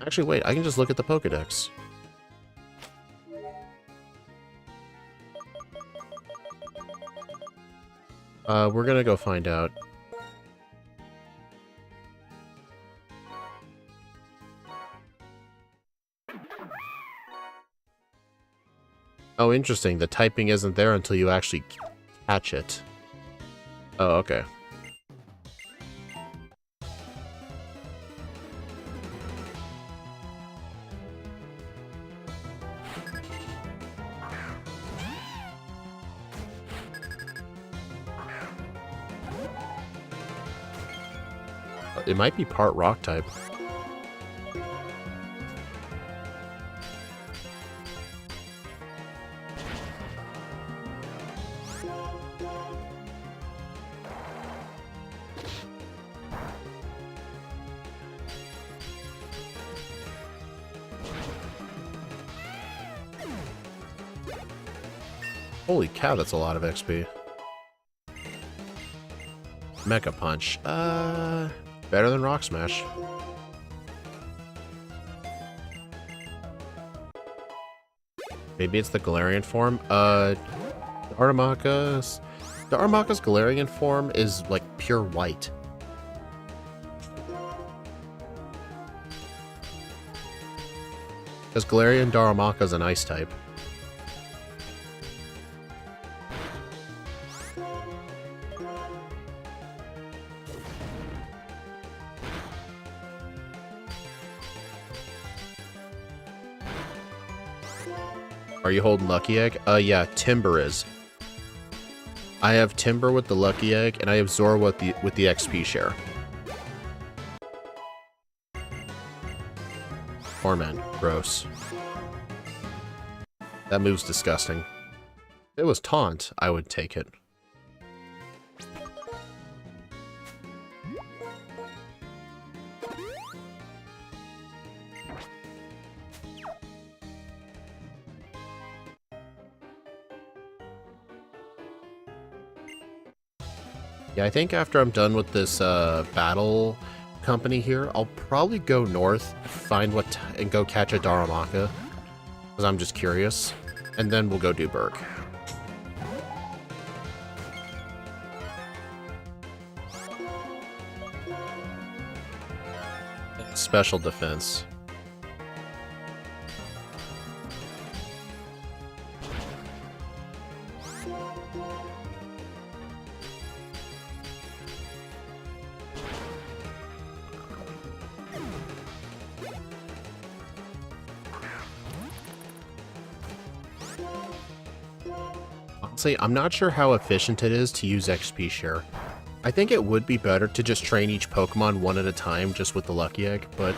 Actually, wait, I can just look at the Pokedex. We're gonna go find out. Oh, interesting. The typing isn't there until you actually catch it. Oh, okay. It might be part rock type. Holy cow, that's a lot of XP. Mecha Punch. Better than Rock Smash. Maybe it's the Galarian form. Darumaka's Galarian form is like pure white. Because Galarian Darumaka's an ice type. Are you holding Lucky Egg? Yeah, Timber is. I have Timber with the Lucky Egg, and I have Zora with the XP share. Torment. Gross. That move's disgusting. If it was Taunt, I would take it. Yeah, I think after I'm done with this battle company here, I'll probably go north, find and go catch a Darumaka, because I'm just curious, and then we'll go do Berg. Special defense. Honestly, I'm not sure how efficient it is to use XP share. I think it would be better to just train each Pokemon one at a time just with the Lucky Egg, but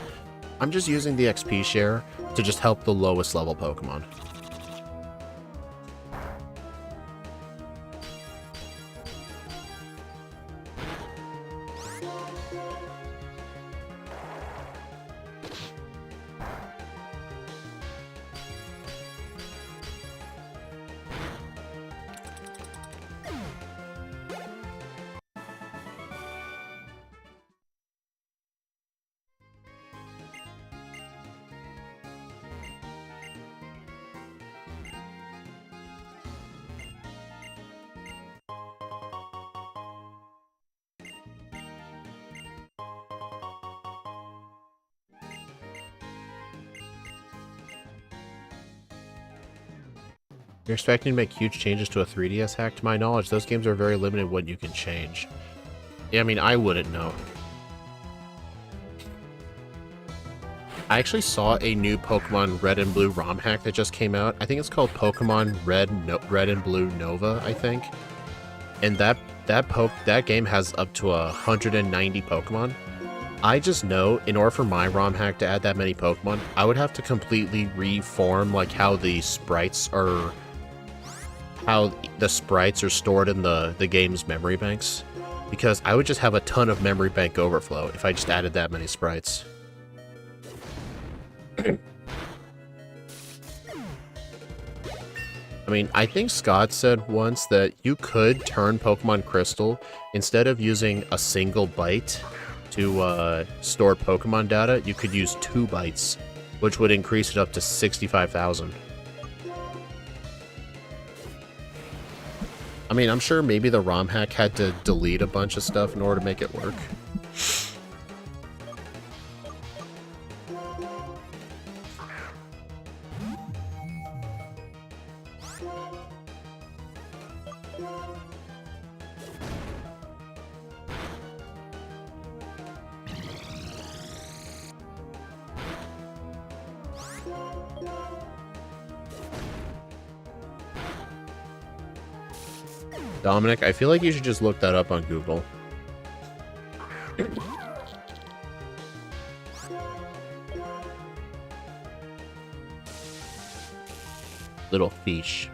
I'm just using the XP share to just help the lowest level Pokemon. You're expecting to make huge changes to a 3DS hack? To my knowledge, those games are very limited what you can change. Yeah, I mean, I wouldn't know. I actually saw a new Pokemon Red and Blue ROM hack that just came out. I think it's called Pokemon Red and Blue Nova, I think. And that game has up to 190 Pokemon. I just know, in order for my ROM hack to add that many Pokemon, I would have to completely reform like how the sprites are stored in the game's memory banks, because I would just have a ton of memory bank overflow if I just added that many sprites. I mean, I think Scott said once that you could turn Pokemon Crystal, instead of using a single bite to store Pokemon data, you could use 2 bytes, which would increase it up to 65,000. I mean, I'm sure maybe the ROM hack had to delete a bunch of stuff in order to make it work. Dominic, I feel like you should just look that up on Google. Little fish.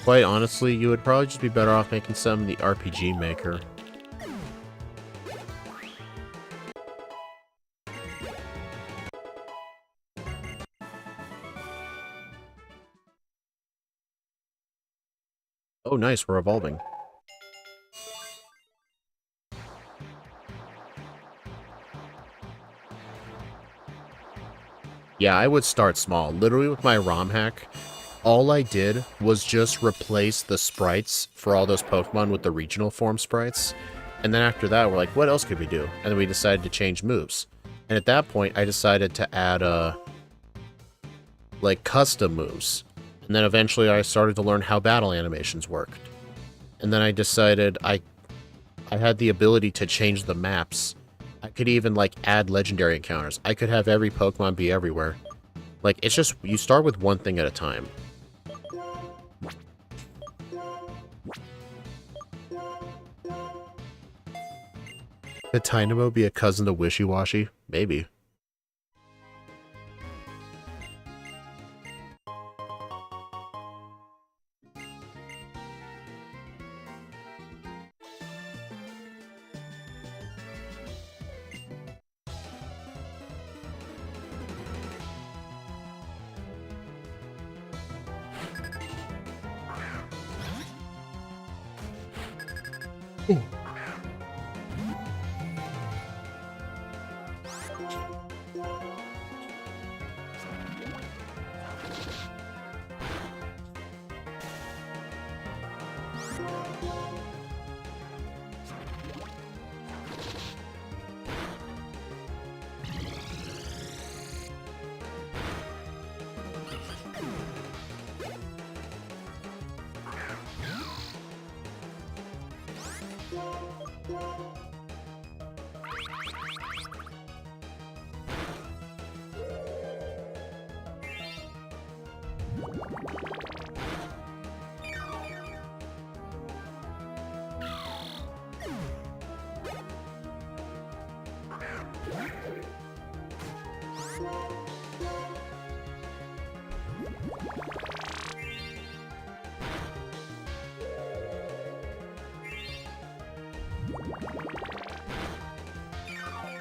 Quite honestly, you would probably just be better off making some in the RPG Maker. Oh, nice, we're evolving. Yeah, I would start small. Literally with my ROM hack, all I did was just replace the sprites for all those Pokemon with the regional form sprites. And then after that, we're like, what else could we do? And then we decided to change moves. And at that point, I decided to add, like, custom moves. And then eventually I started to learn how battle animations worked. And then I decided I had the ability to change the maps. I could even, like, add legendary encounters. I could have every Pokemon be everywhere. Like, it's just, you start with one thing at a time. Could Tynamo be a cousin to Wishy-Washy? Maybe.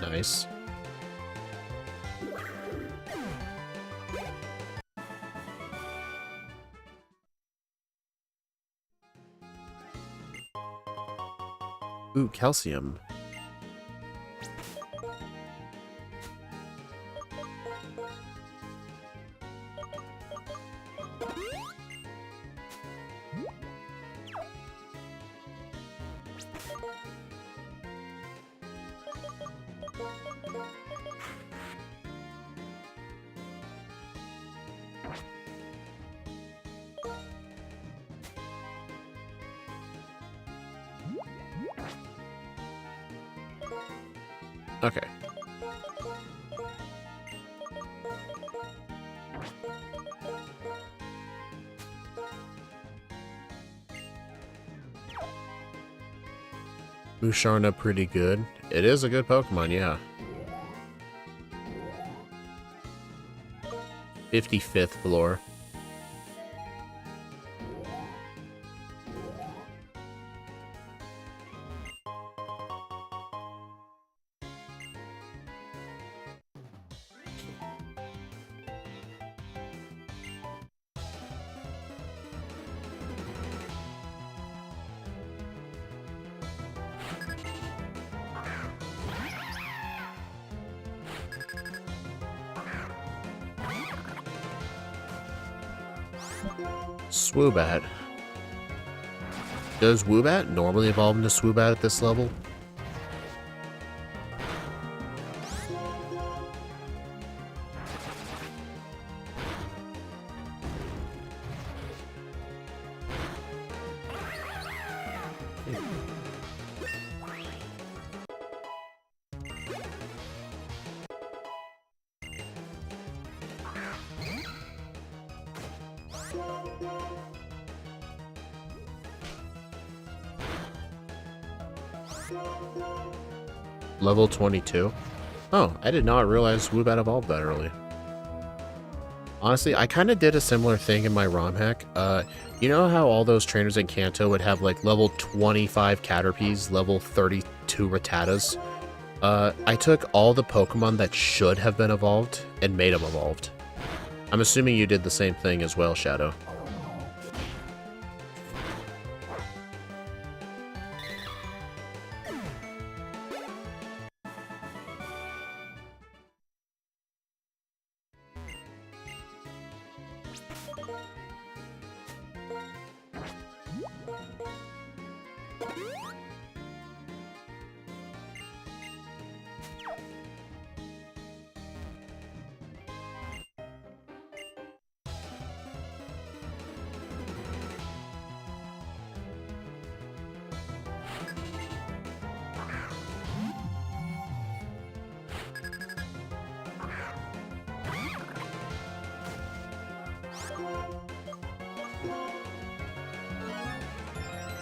Nice. Ooh, calcium. Okay. Musharna pretty good. It is a good Pokemon, yeah. 55th floor. Swoobat. Does Woobat normally evolve into Swoobat at this level? Level 22? Oh, I did not realize Woobat evolved that early. Honestly, I kind of did a similar thing in my ROM hack. You know how all those trainers in Kanto would have like level 25 Caterpies, level 32 Rattatas? I took all the Pokemon that should have been evolved and made them evolved. I'm assuming you did the same thing as well, Shadow.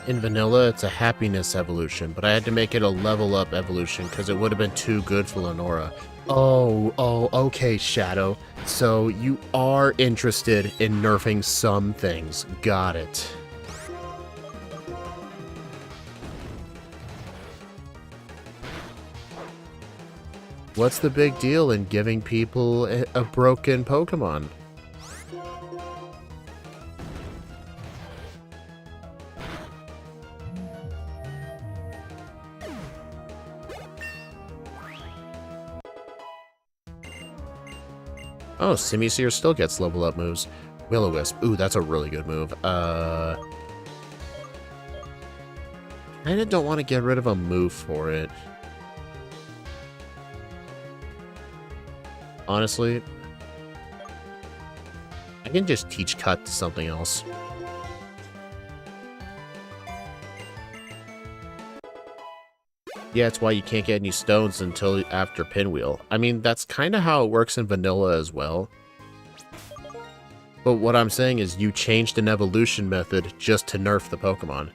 In vanilla, it's a happiness evolution, but I had to make it a level up evolution because it would have been too good for Lenora. Oh, okay, Shadow. So you are interested in nerfing some things. Got it. What's the big deal in giving people a broken Pokemon? Oh, Simisear still gets level up moves. Will-O-Wisp. Ooh, that's a really good move. Kinda don't want to get rid of a move for it. Honestly, I can just teach Cut to something else. Yeah, it's why you can't get any stones until after Pinwheel. I mean, that's kind of how it works in vanilla as well. But what I'm saying is you changed an evolution method just to nerf the Pokemon.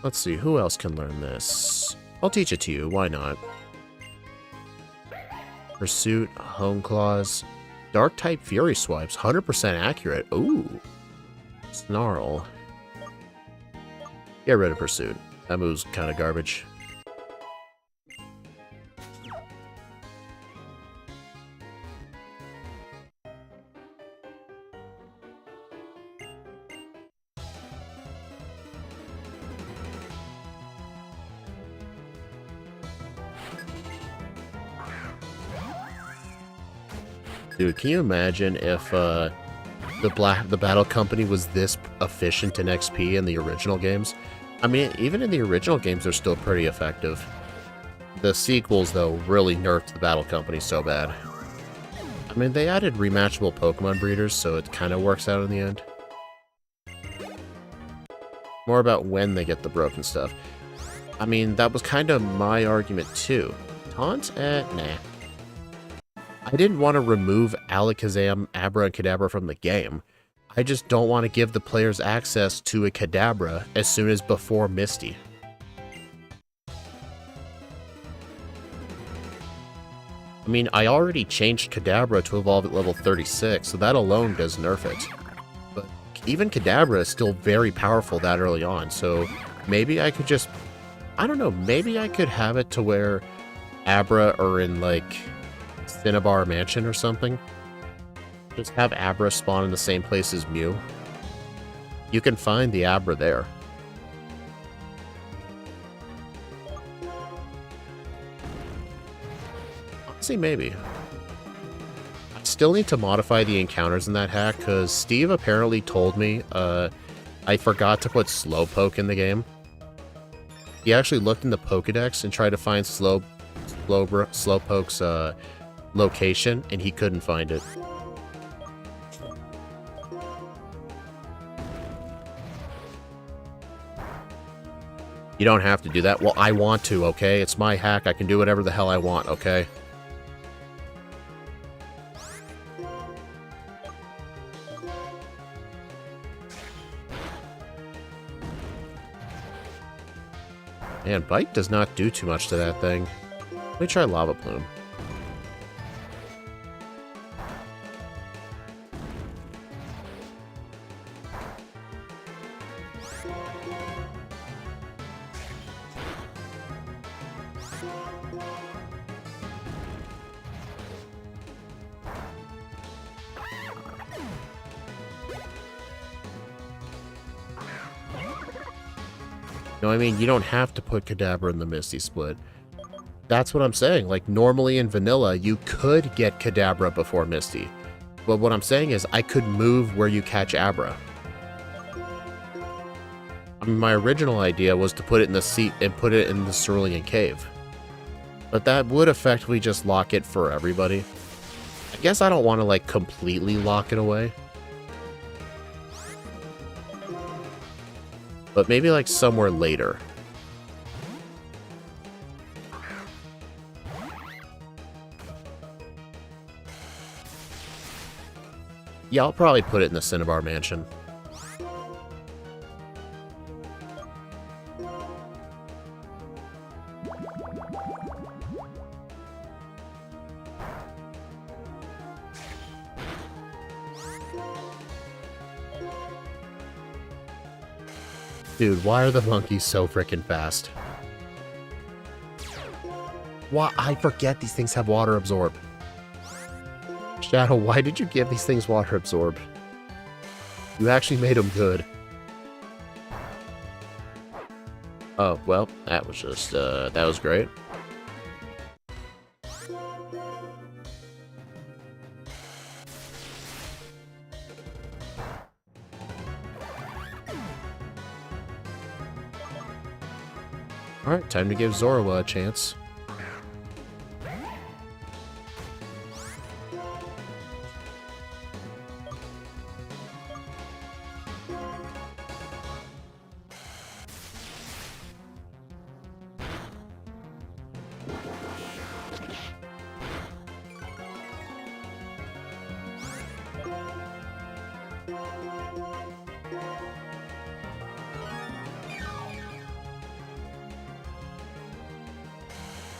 Let's see, who else can learn this? I'll teach it to you, why not? Pursuit, Home Claws, Dark-type Fury Swipes, 100% accurate. Ooh. Snarl. Get rid of Pursuit. That move's kind of garbage. Dude, can you imagine if the Battle Company was this efficient in XP in the original games? I mean, even in the original games, they're still pretty effective. The sequels, though, really nerfed the Battle Company so bad. I mean, they added rematchable Pokemon breeders, so it kind of works out in the end. More about when they get the broken stuff. I mean, that was kind of my argument, too. Taunt? Nah. I didn't want to remove Alakazam, Abra, and Kadabra from the game. I just don't want to give the players access to a Kadabra as soon as before Misty. I mean, I already changed Kadabra to evolve at level 36, so that alone does nerf it. But even Kadabra is still very powerful that early on, so maybe I could just... I don't know, maybe I could have it to where Abra are in, like, Cinnabar Mansion or something. Just have Abra spawn in the same place as Mew. You can find the Abra there. Honestly, maybe. I still need to modify the encounters in that hack, because Steve apparently told me I forgot to put Slowpoke in the game. He actually looked in the Pokedex and tried to find Slowpoke's location, and he couldn't find it. You don't have to do that. Well, I want to, okay? It's my hack. I can do whatever the hell I want, okay? Man, Bite does not do too much to that thing. Let me try Lava Plume. No, I mean, you don't have to put Kadabra in the Misty Split. That's what I'm saying. Like, normally in Vanilla, you could get Kadabra before Misty. But what I'm saying is, I could move where you catch Abra. I mean, my original idea was to put it in the seat and put it in the Cerulean Cave. But that would effectively just lock it for everybody. I guess I don't want to, like, completely lock it away. But maybe, like, somewhere later. Yeah, I'll probably put it in the Cinnabar Mansion. Dude, why are the monkeys so freaking fast? Why? I forget these things have water absorb. Shadow, why did you give these things water absorb? You actually made them good. Oh, well, that was just, that was great. Alright, time to give Zoroa a chance.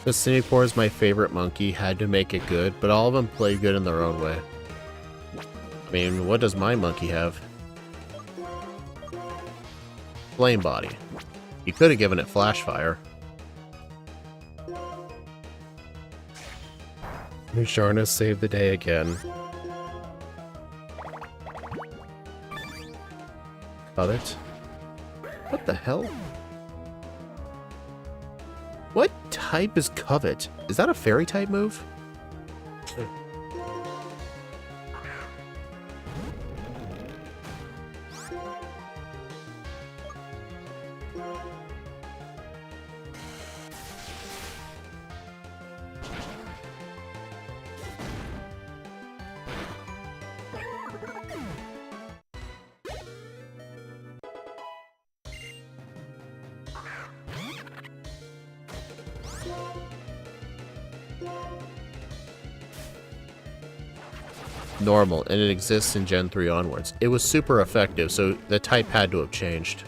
The Simipour is my favorite monkey, had to make it good, but all of them play good in their own way. I mean, what does my monkey have? Flame Body. You could have given it Flash Fire. Musharna saved the day again. Covet? What the hell? What type is Covet? Is that a fairy type move? Normal, and it exists in Gen 3 onwards. It was super effective, so the type had to have changed.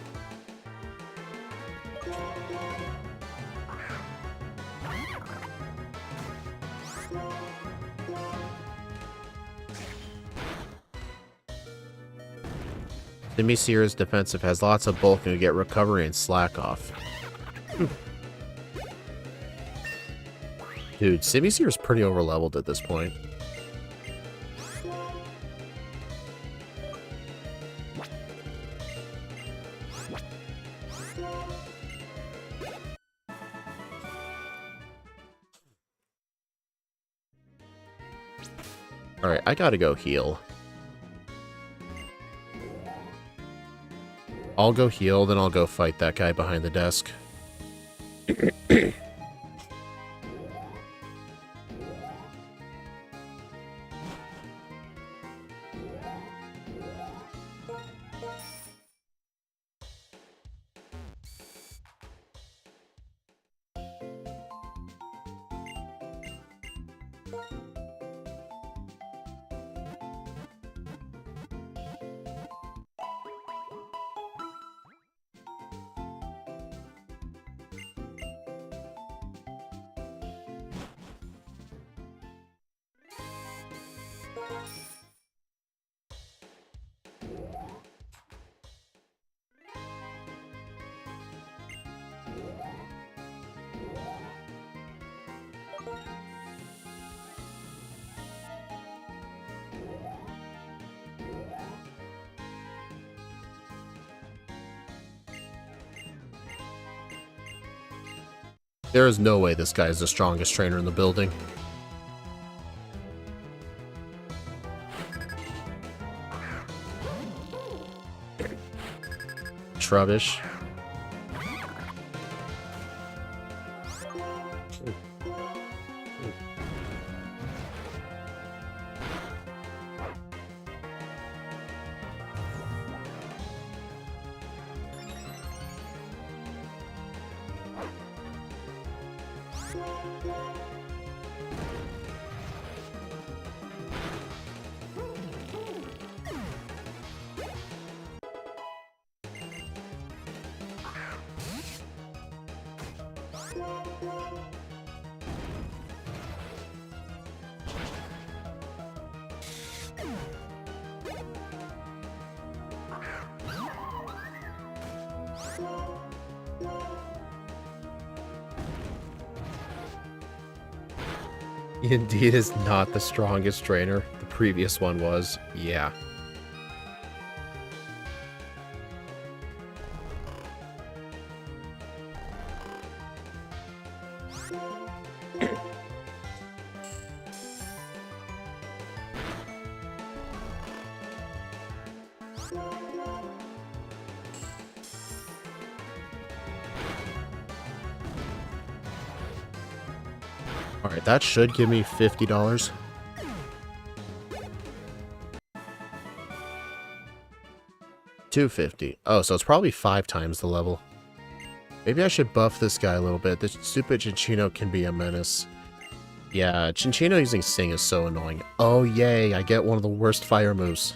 Simisear's defensive has lots of bulk and you get recovery and slack off. Dude, Simisear's pretty overleveled at this point. Alright, I gotta go heal. I'll go heal, then I'll go fight that guy behind the desk. There is no way this guy is the strongest trainer in the building. Trubbish. He indeed is not the strongest trainer. The previous one was. Yeah. Alright, that should give me $50. $250. Oh, so it's probably 5 times the level. Maybe I should buff this guy a little bit. This stupid Cinccino can be a menace. Yeah, Cinccino using Sing is so annoying. Oh, yay, I get one of the worst fire moves.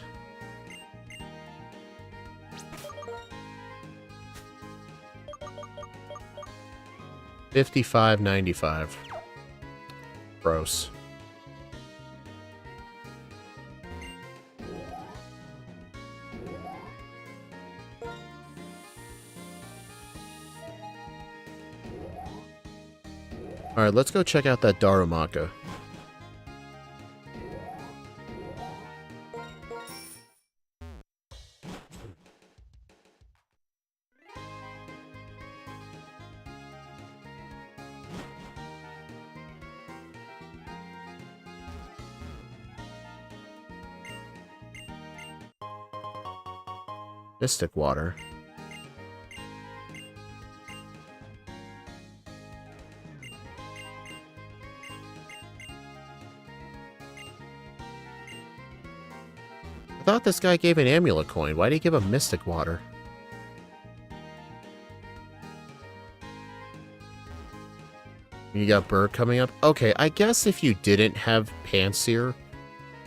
$55.95. Gross. Alright, let's go check out that Darumaka. Mystic Water. I thought this guy gave an amulet coin. Why did he give a Mystic Water? You got Bird coming up? Okay, I guess if you didn't have Pansear,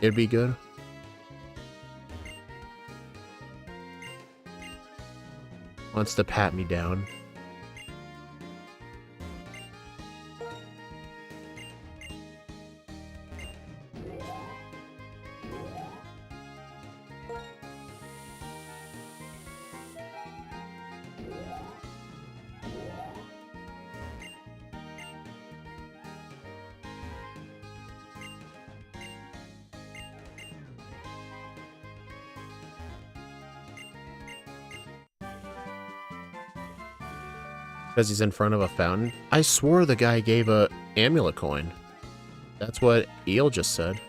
it'd be good. Wants to pat me down. Because he's in front of a fountain? I swore the guy gave a amulet coin. That's what Eel just said.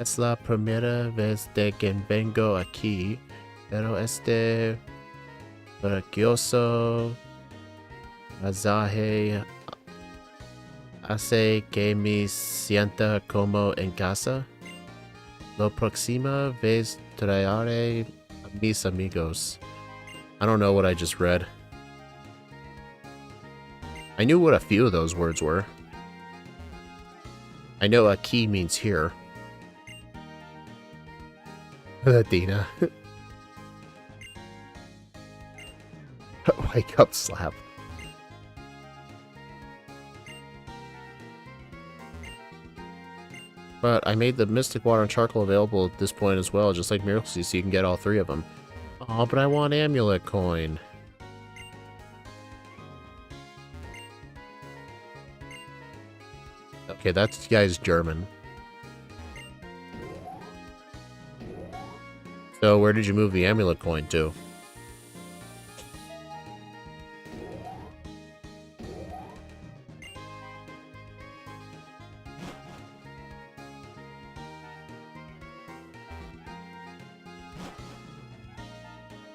Es la primera vez de que vengo aquí, pero este maravilloso paisaje hace que me sienta como en casa. La próxima vez traeré a mis amigos. I don't know what I just read. I knew what a few of those words were. I know aquí means here. Dina. Wake up slap. But I made the Mystic Water and Charcoal available at this point as well, just like Miracle Seed, so you can get all three of them. Oh, but I want Amulet Coin. Okay, that guy's German. So where did you move the Amulet Coin to?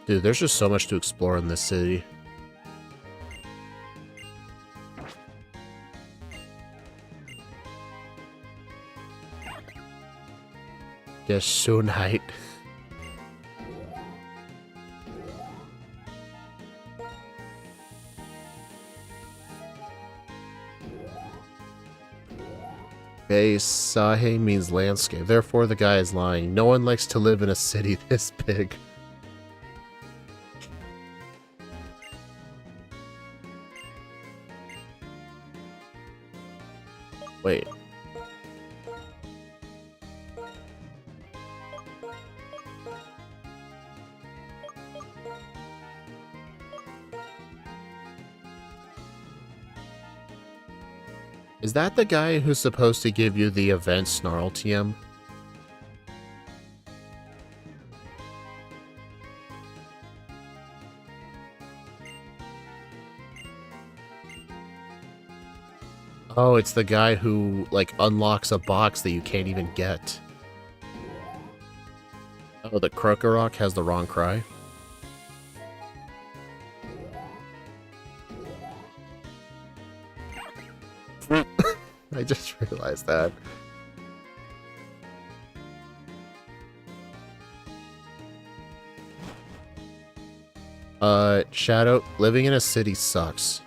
Dude, there's just so much to explore in this city. Gesundheit. Paisaje means landscape. Therefore, the guy is lying. No one likes to live in a city this big. Wait. Is that the guy who's supposed to give you the event Snarl TM? Oh, it's the guy who, like, unlocks a box that you can't even get. Oh, the Krokorok has the wrong cry. I just realized that. Shadow, living in a city sucks.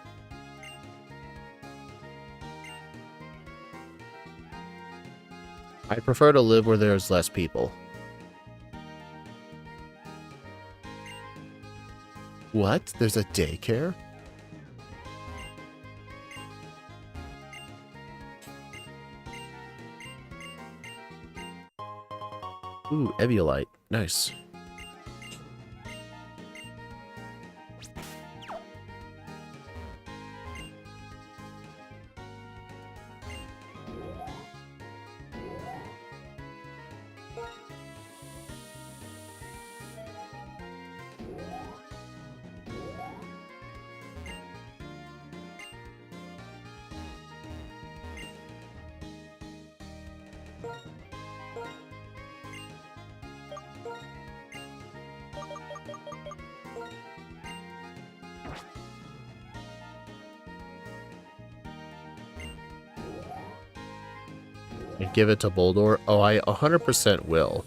I prefer to live where there's less people. What? There's a daycare? Ooh, Eviolite. Nice. And give it to Boldor? Oh, I 100% will.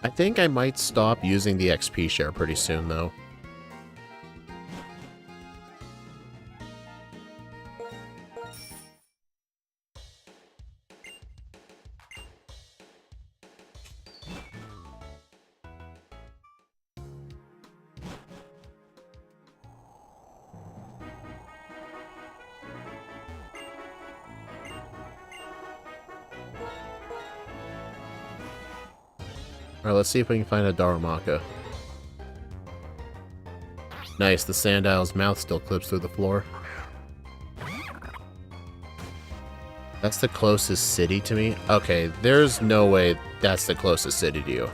I think I might stop using the XP share pretty soon, though. Alright, let's see if we can find a Darumaka. Nice, the Sandile's mouth still clips through the floor. That's the closest city to me? Okay, there's no way that's the closest city to you.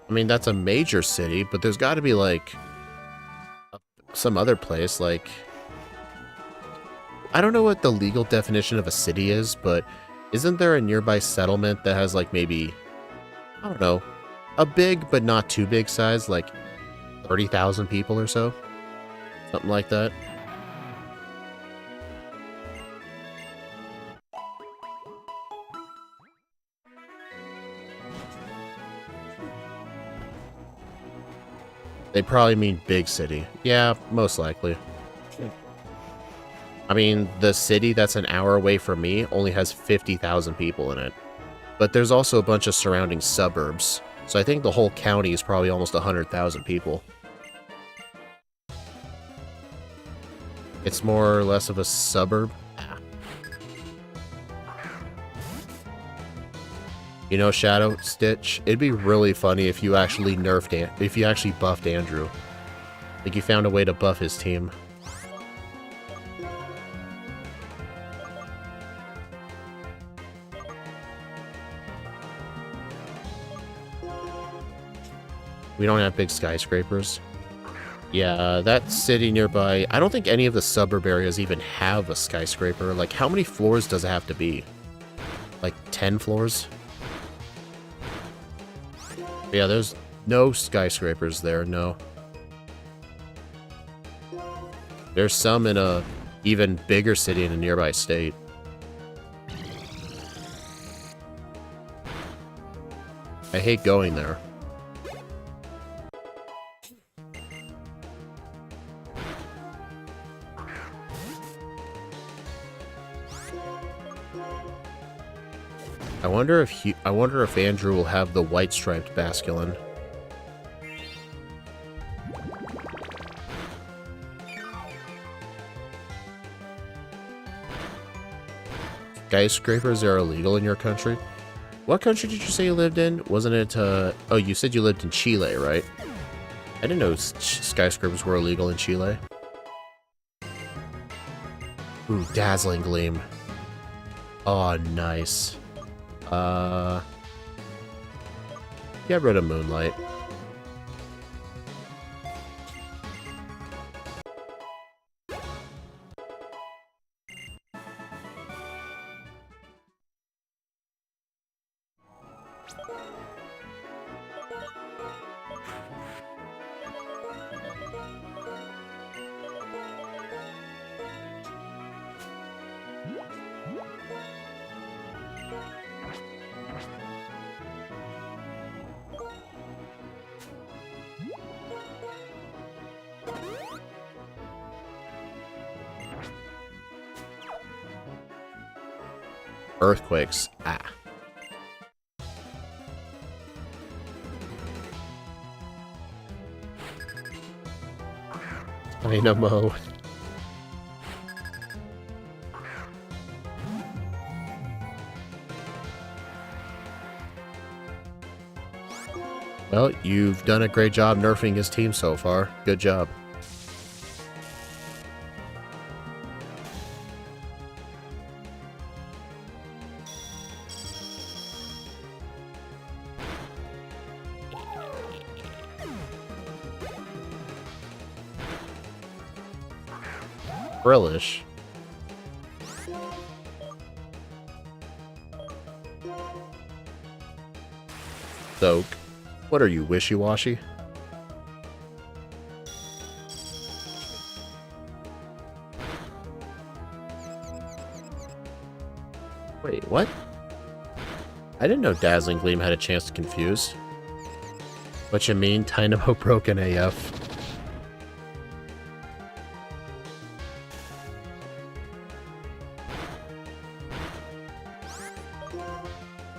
I mean, that's a major city, but there's gotta be, like, some other place, like... I don't know what the legal definition of a city is, but isn't there a nearby settlement that has like maybe, I don't know, a big but not too big size, like 30,000 people or so? Something like that. They probably mean big city. Yeah, most likely. I mean, the city that's an hour away from me only has 50,000 people in it. But there's also a bunch of surrounding suburbs. So I think the whole county is probably almost 100,000 people. It's more or less of a suburb. You know, Shadow Stitch, it'd be really funny if you actually buffed Andrew. Like you found a way to buff his team. We don't have big skyscrapers. Yeah, that city nearby, I don't think any of the suburb areas even have a skyscraper. Like, how many floors does it have to be? Like, 10 floors? Yeah, there's no skyscrapers there, no. There's some in a even bigger city in a nearby state. I hate going there. I wonder if Andrew will have the white striped basculin. Skyscrapers are illegal in your country? What country did you say you lived in? Wasn't it, oh, you said you lived in Chile, right? I didn't know skyscrapers were illegal in Chile. Ooh, Dazzling Gleam. Oh, nice. Get rid of Moonlight. Earthquakes. Ah. Dynamo. Well, you've done a great job nerfing his team so far. Good job. Brillish. Soak. What are you, wishy-washy? Wait, what? I didn't know Dazzling Gleam had a chance to confuse. What you mean, Dynamo broken AF?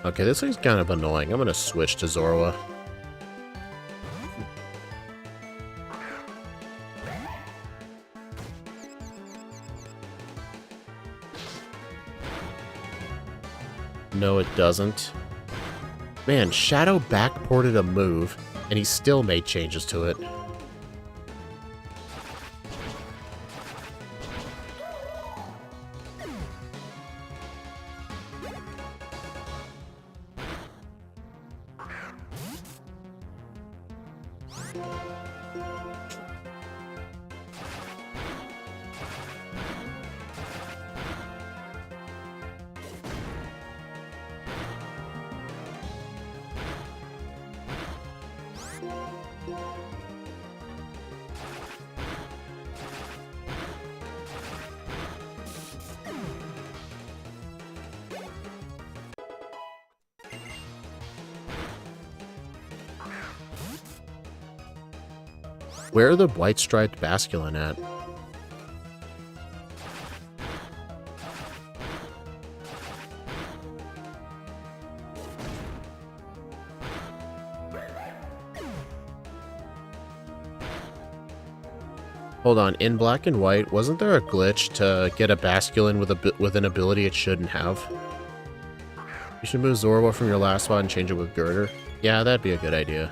Okay, this thing's kind of annoying. I'm gonna switch to Zorua. No, it doesn't. Man, Shadow backported a move, and he still made changes to it. Where are the white-striped basculin at? Hold on, in black and white, wasn't there a glitch to get a basculin with an ability it shouldn't have? You should move Zorba from your last spot and change it with Girder. Yeah, that'd be a good idea.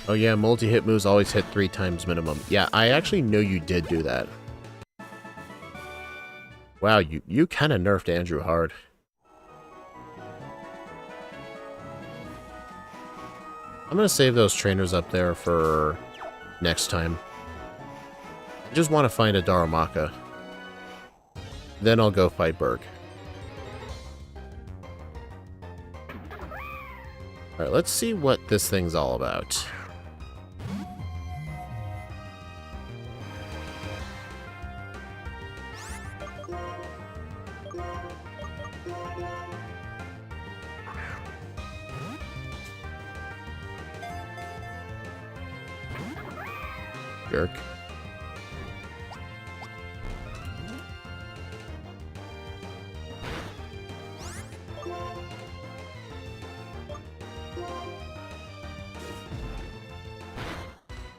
Oh yeah, multi-hit moves always hit 3 times minimum. Yeah, I actually knew you did do that. Wow, you kind of nerfed Andrew hard. I'm gonna save those trainers up there for next time. I just want to find a Darumaka. Then I'll go fight Berg. Alright, let's see what this thing's all about. Jerk.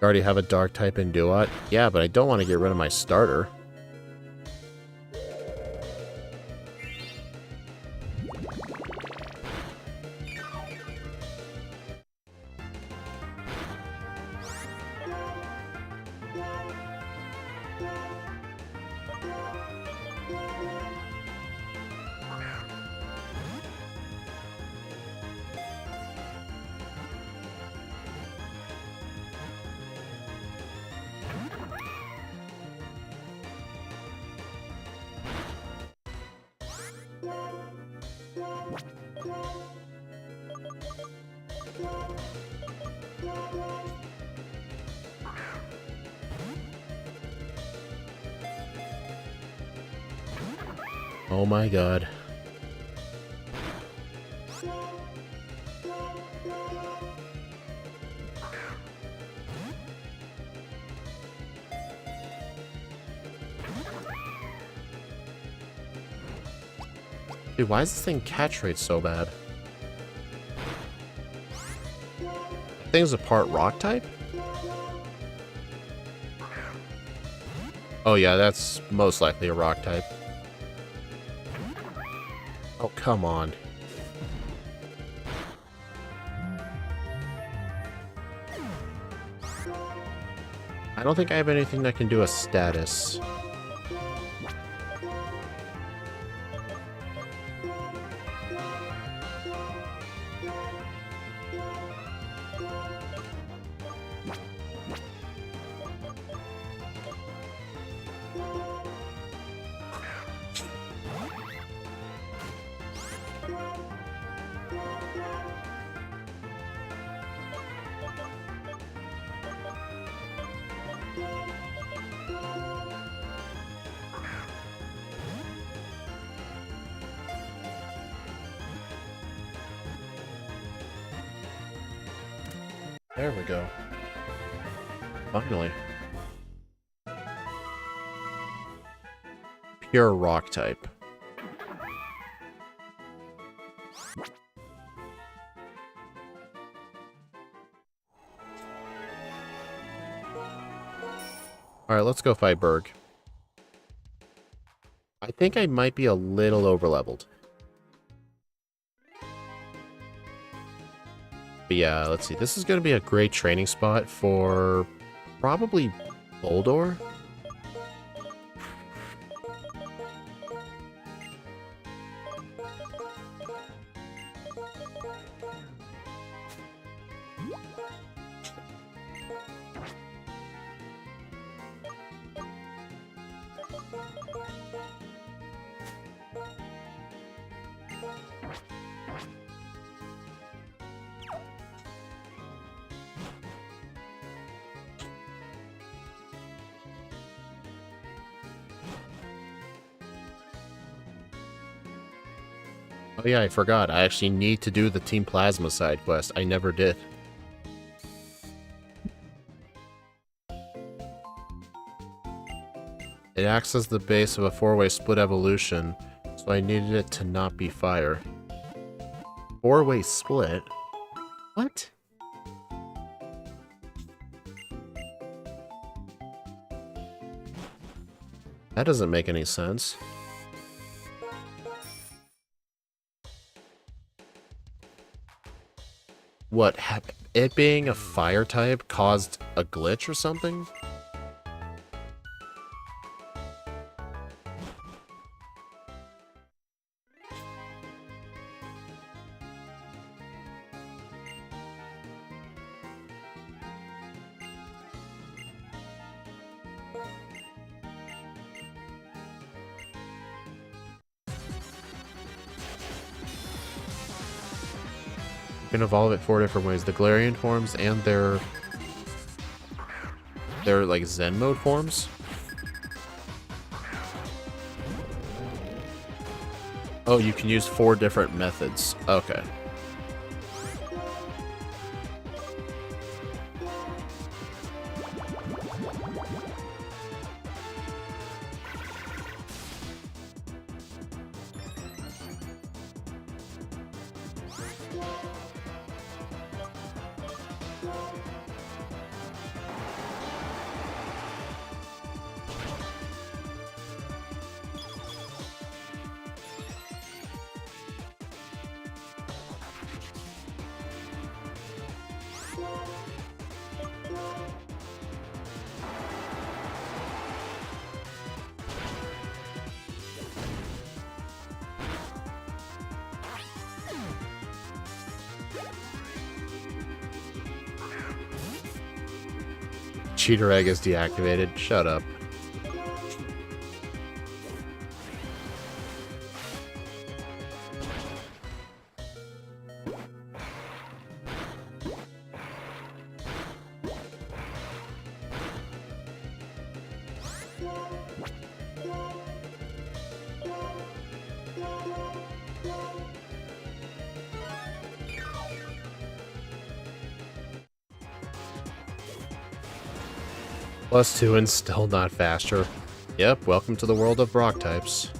I already have a dark type in Duat. Yeah, but I don't want to get rid of my starter. Oh my god. Dude, why is this thing catch rate so bad? That thing's a part rock type? Oh yeah, that's most likely a rock type. Oh, come on. I don't think I have anything that can do a status. There we go. Finally. Pure rock type. Alright, let's go fight Berg. I think I might be a little overleveled. But yeah, let's see. This is going to be a great training spot for probably Boldor. Oh yeah, I forgot. I actually need to do the Team Plasma side quest. I never did. It acts as the base of a 4-way split evolution, so I needed it to not be fire. 4-way split? What? That doesn't make any sense. What, it being a fire type caused a glitch or something? You can evolve it 4 different ways. The Galarian forms and their like Zen mode forms. Oh, you can use 4 different methods. Okay. Cheater egg is deactivated. Shut up. +2 and still not faster. Yep, welcome to the world of Brock types.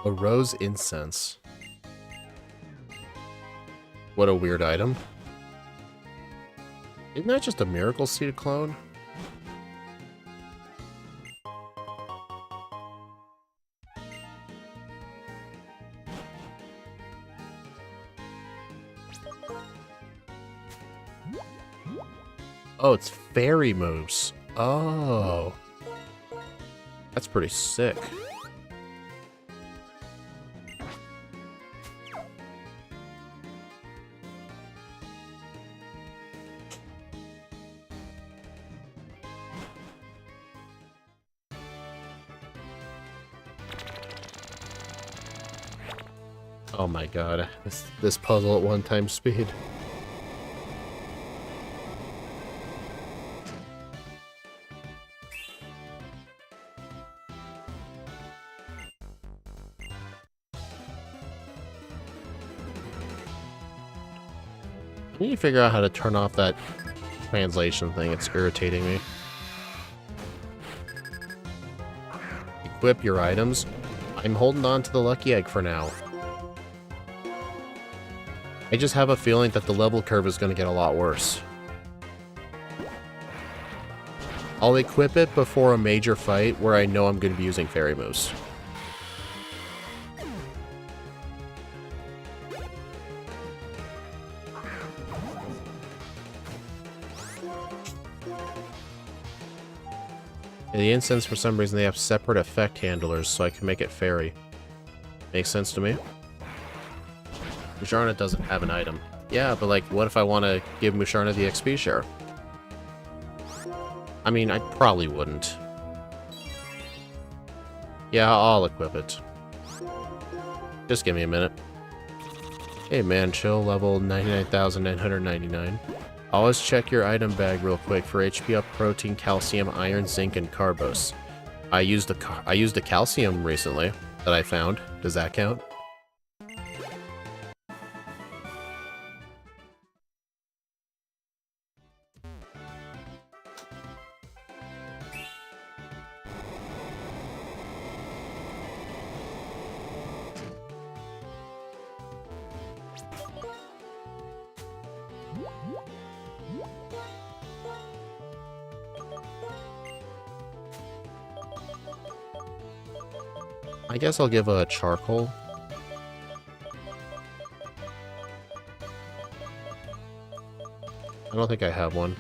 A rose incense. What a weird item. Isn't that just a miracle seed clone? Oh, it's fairy moves. Oh. That's pretty sick. Oh my god, this puzzle at 1 times speed. I need to figure out how to turn off that translation thing. It's irritating me. Equip your items. I'm holding on to the lucky egg for now. I just have a feeling that the level curve is going to get a lot worse. I'll equip it before a major fight where I know I'm going to be using fairy moves. The incense, for some reason, they have separate effect handlers, so I can make it fairy. Makes sense to me. Musharna doesn't have an item. Yeah, but like, what if I want to give Musharna the XP share? I mean, I probably wouldn't. Yeah, I'll equip it. Just give me a minute. Hey man, chill, level 99,999. Always check your item bag real quick for HP up, protein, calcium, iron, zinc, and carbos. I used a calcium recently that I found. Does that count? I guess I'll give a charcoal. I don't think I have one.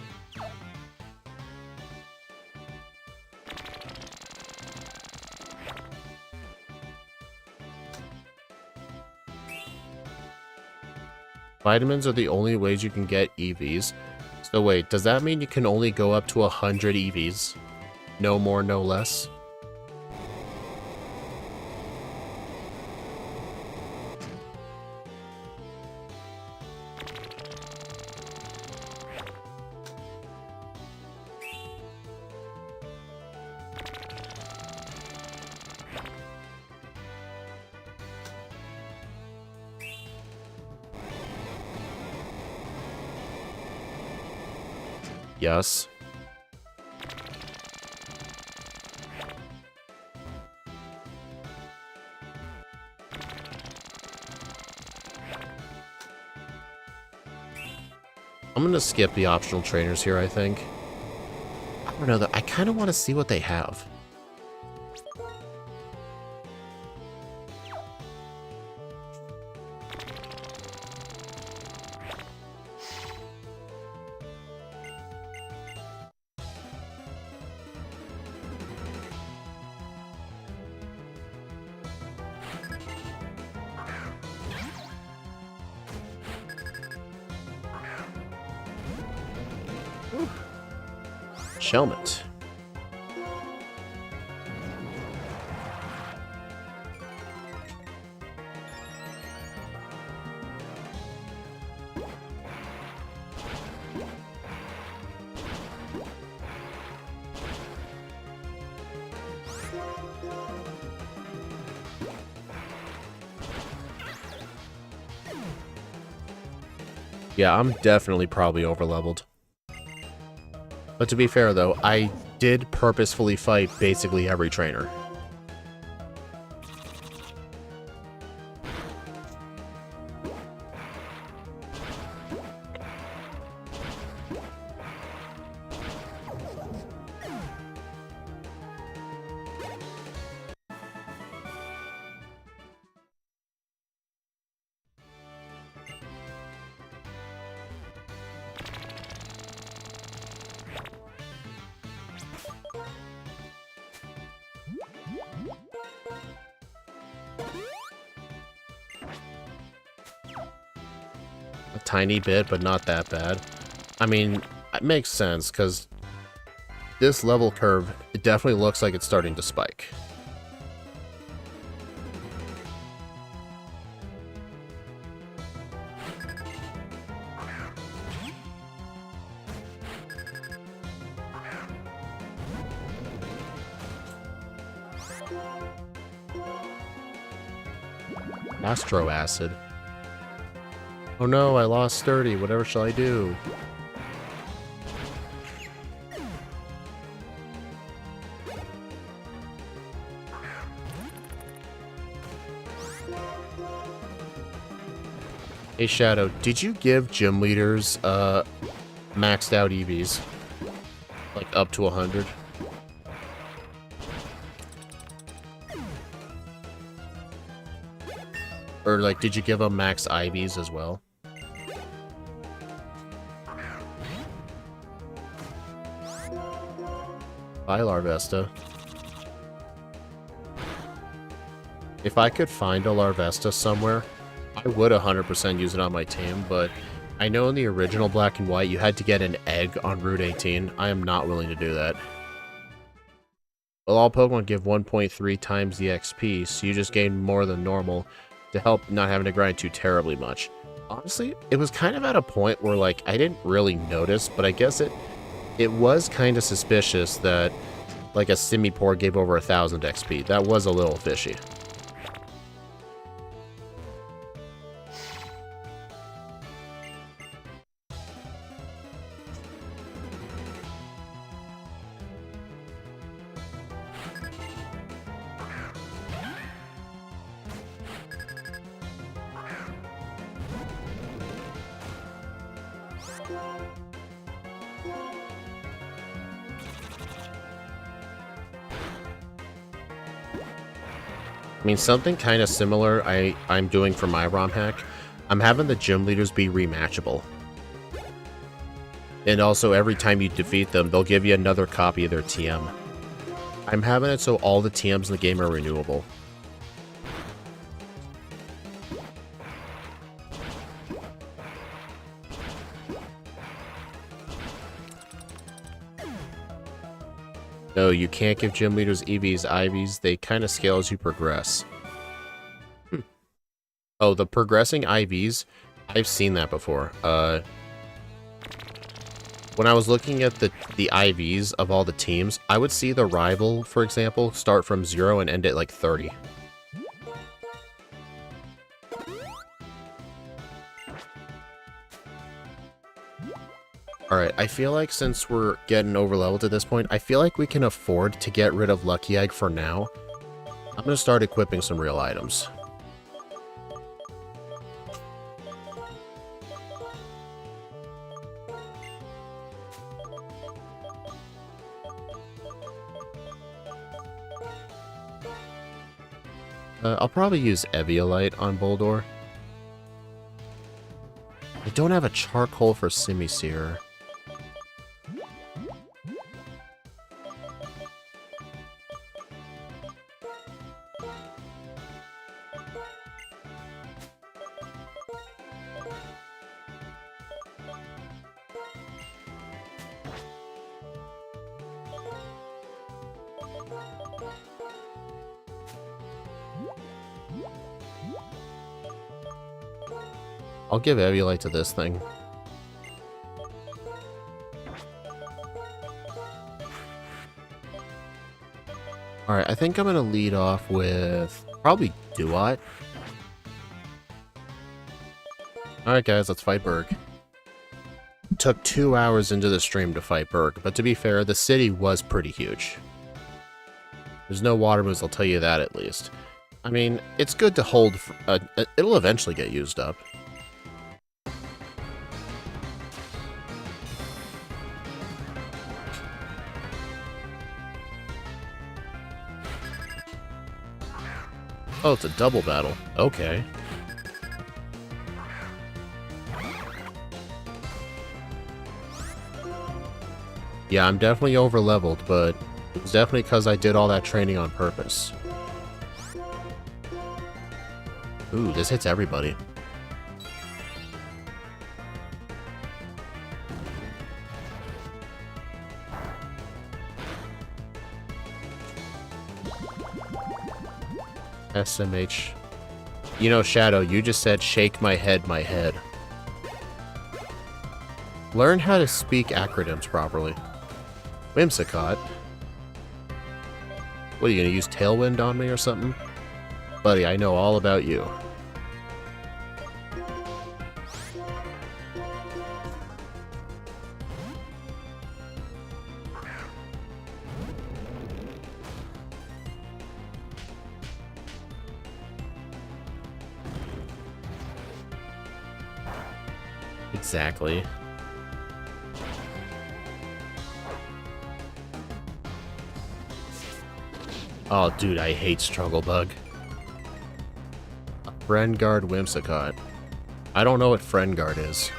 Vitamins are the only ways you can get EVs. So wait, does that mean you can only go up to 100 EVs? No more, no less? Yes. I'm gonna skip the optional trainers here, I think. I don't know, I kind of want to see what they have. Shelmet. Yeah, I'm definitely probably overleveled. But to be fair, though, I did purposefully fight basically every trainer. tiny bit, but not that bad. I mean, it makes sense, because this level curve, it definitely looks like it's starting to spike. Astro Acid. Oh no, I lost sturdy. Whatever shall I do? Hey Shadow, did you give gym leaders maxed out EVs? Like up to 100? Or like, did you give them max IVs as well? Bye, Larvesta. If I could find a Larvesta somewhere, I would 100% use it on my team, but I know in the original Black and White you had to get an egg on Route 18. I am not willing to do that. Well, all Pokemon give 1.3 times the XP, so you just gain more than normal to help not having to grind too terribly much. Honestly, it was kind of at a point where, like, I didn't really notice, but I guess it was kind of suspicious that, like, a Simipour gave over 1,000 XP. That was a little fishy. I mean, something kind of similar I'm doing for my ROM hack. I'm having the gym leaders be rematchable. And also, every time you defeat them, they'll give you another copy of their TM. I'm having it so all the TMs in the game are renewable. No, you can't give gym leaders EVs, IVs. They kind of scale as you progress. Oh, the progressing IVs? I've seen that before. When I was looking at the IVs of all the teams, I would see the rival, for example, start from 0 and end at like 30. Alright, I feel like since we're getting over-leveled at this point, I feel like we can afford to get rid of Lucky Egg for now. I'm going to start equipping some real items. I'll probably use Eviolite on Boldore. I don't have a charcoal for Simisear. I'll give Eviolite to this thing. Alright, I think I'm going to lead off with probably Duat. Alright guys, let's fight Berg. Took 2 hours into the stream to fight Berg, but to be fair, the city was pretty huge. There's no water moves, I'll tell you that at least. I mean, it's good to hold, it'll eventually get used up. Oh, it's a double battle. Okay. Yeah, I'm definitely over-leveled, but it's definitely because I did all that training on purpose. Ooh, this hits everybody. SMH. You know, Shadow, you just said shake my head, my head. Learn how to speak acronyms properly. Whimsicott. What, are you gonna use Tailwind on me or something? Buddy, I know all about you. Exactly. Oh, dude, I hate Struggle Bug. Friend Guard Whimsicott. I don't know what Friend Guard is.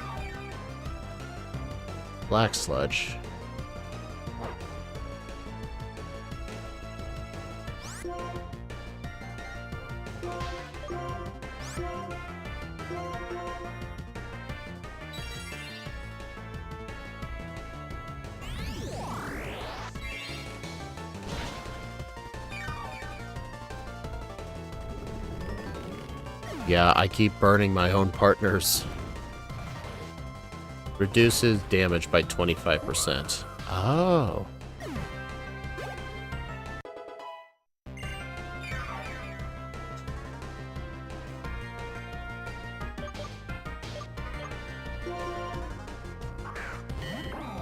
Black Sludge. Yeah, I keep burning my own partners. Reduces damage by 25%. Oh.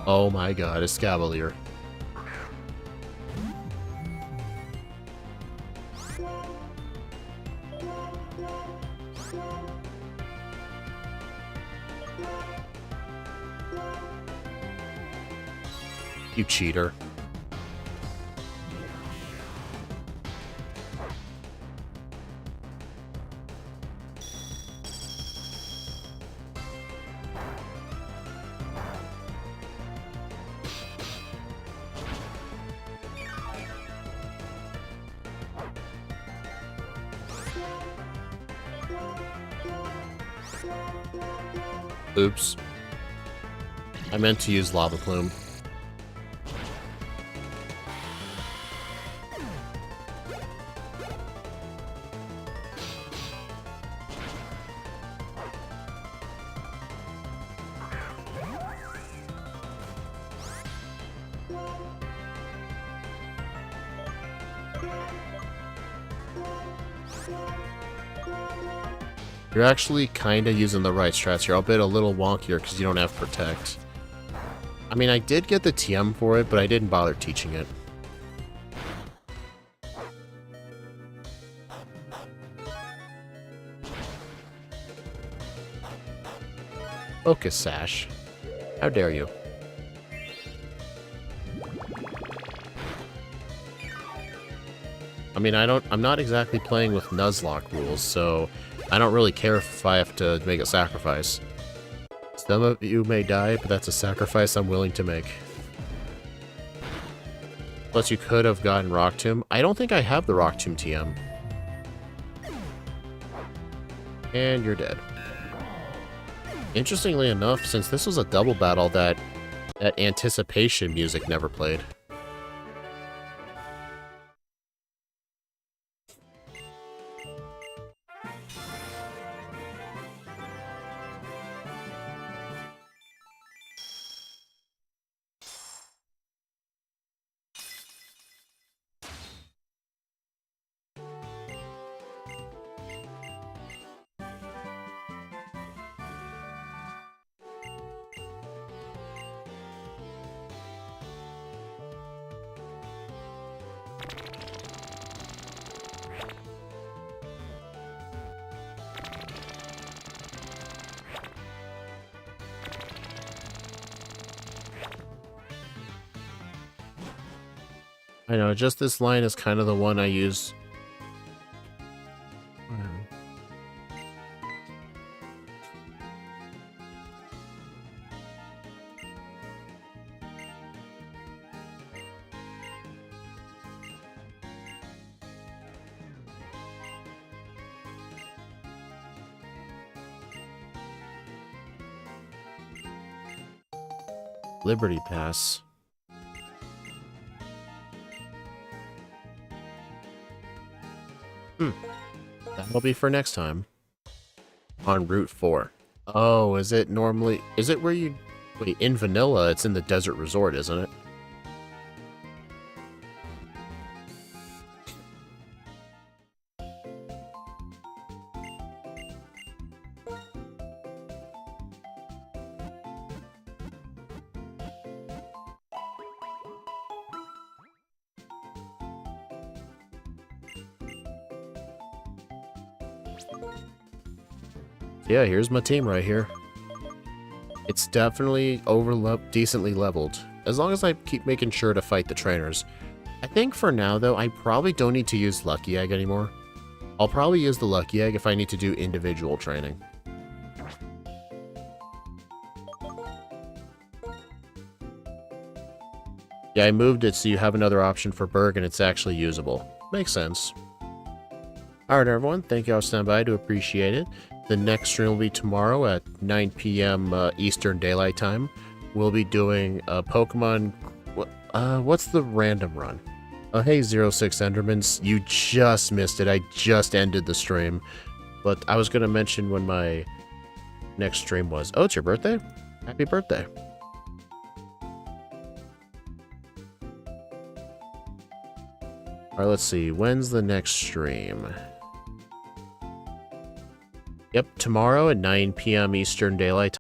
Oh my god, Escavalier. You cheater. Oops. I meant to use Lava Plume. You're actually kinda using the right strats here, albeit a little wonkier because you don't have Protect. I mean, I did get the TM for it, but I didn't bother teaching it. Focus Sash. How dare you? I mean, I'm not exactly playing with Nuzlocke rules, so I don't really care if I have to make a sacrifice. Some of you may die, but that's a sacrifice I'm willing to make. Plus, you could have gotten Rock Tomb. I don't think I have the Rock Tomb TM. And you're dead. Interestingly enough, since this was a double battle, that anticipation music never played. I know, just this line is kind of the one I use. Liberty Pass. That'll be for next time. On Route 4. Oh, is it normally... Is it where you... Wait, in vanilla, it's in the desert resort, isn't it? Yeah, here's my team right here. It's definitely decently leveled, as long as I keep making sure to fight the trainers. I think for now, though, I probably don't need to use Lucky Egg anymore. I'll probably use the Lucky Egg if I need to do individual training. Yeah, I moved it so you have another option for Berg and it's actually usable. Makes sense. Alright everyone, thank you all for standing by, I do appreciate it. The next stream will be tomorrow at 9 p.m. Eastern Daylight Time. We'll be doing a Pokemon... what's the random run? Oh, hey 06 Endermans, you just missed it. I just ended the stream. But I was going to mention when my next stream was. Oh, it's your birthday? Happy birthday. Alright, let's see. When's the next stream? Yep, tomorrow at 9 p.m. Eastern Daylight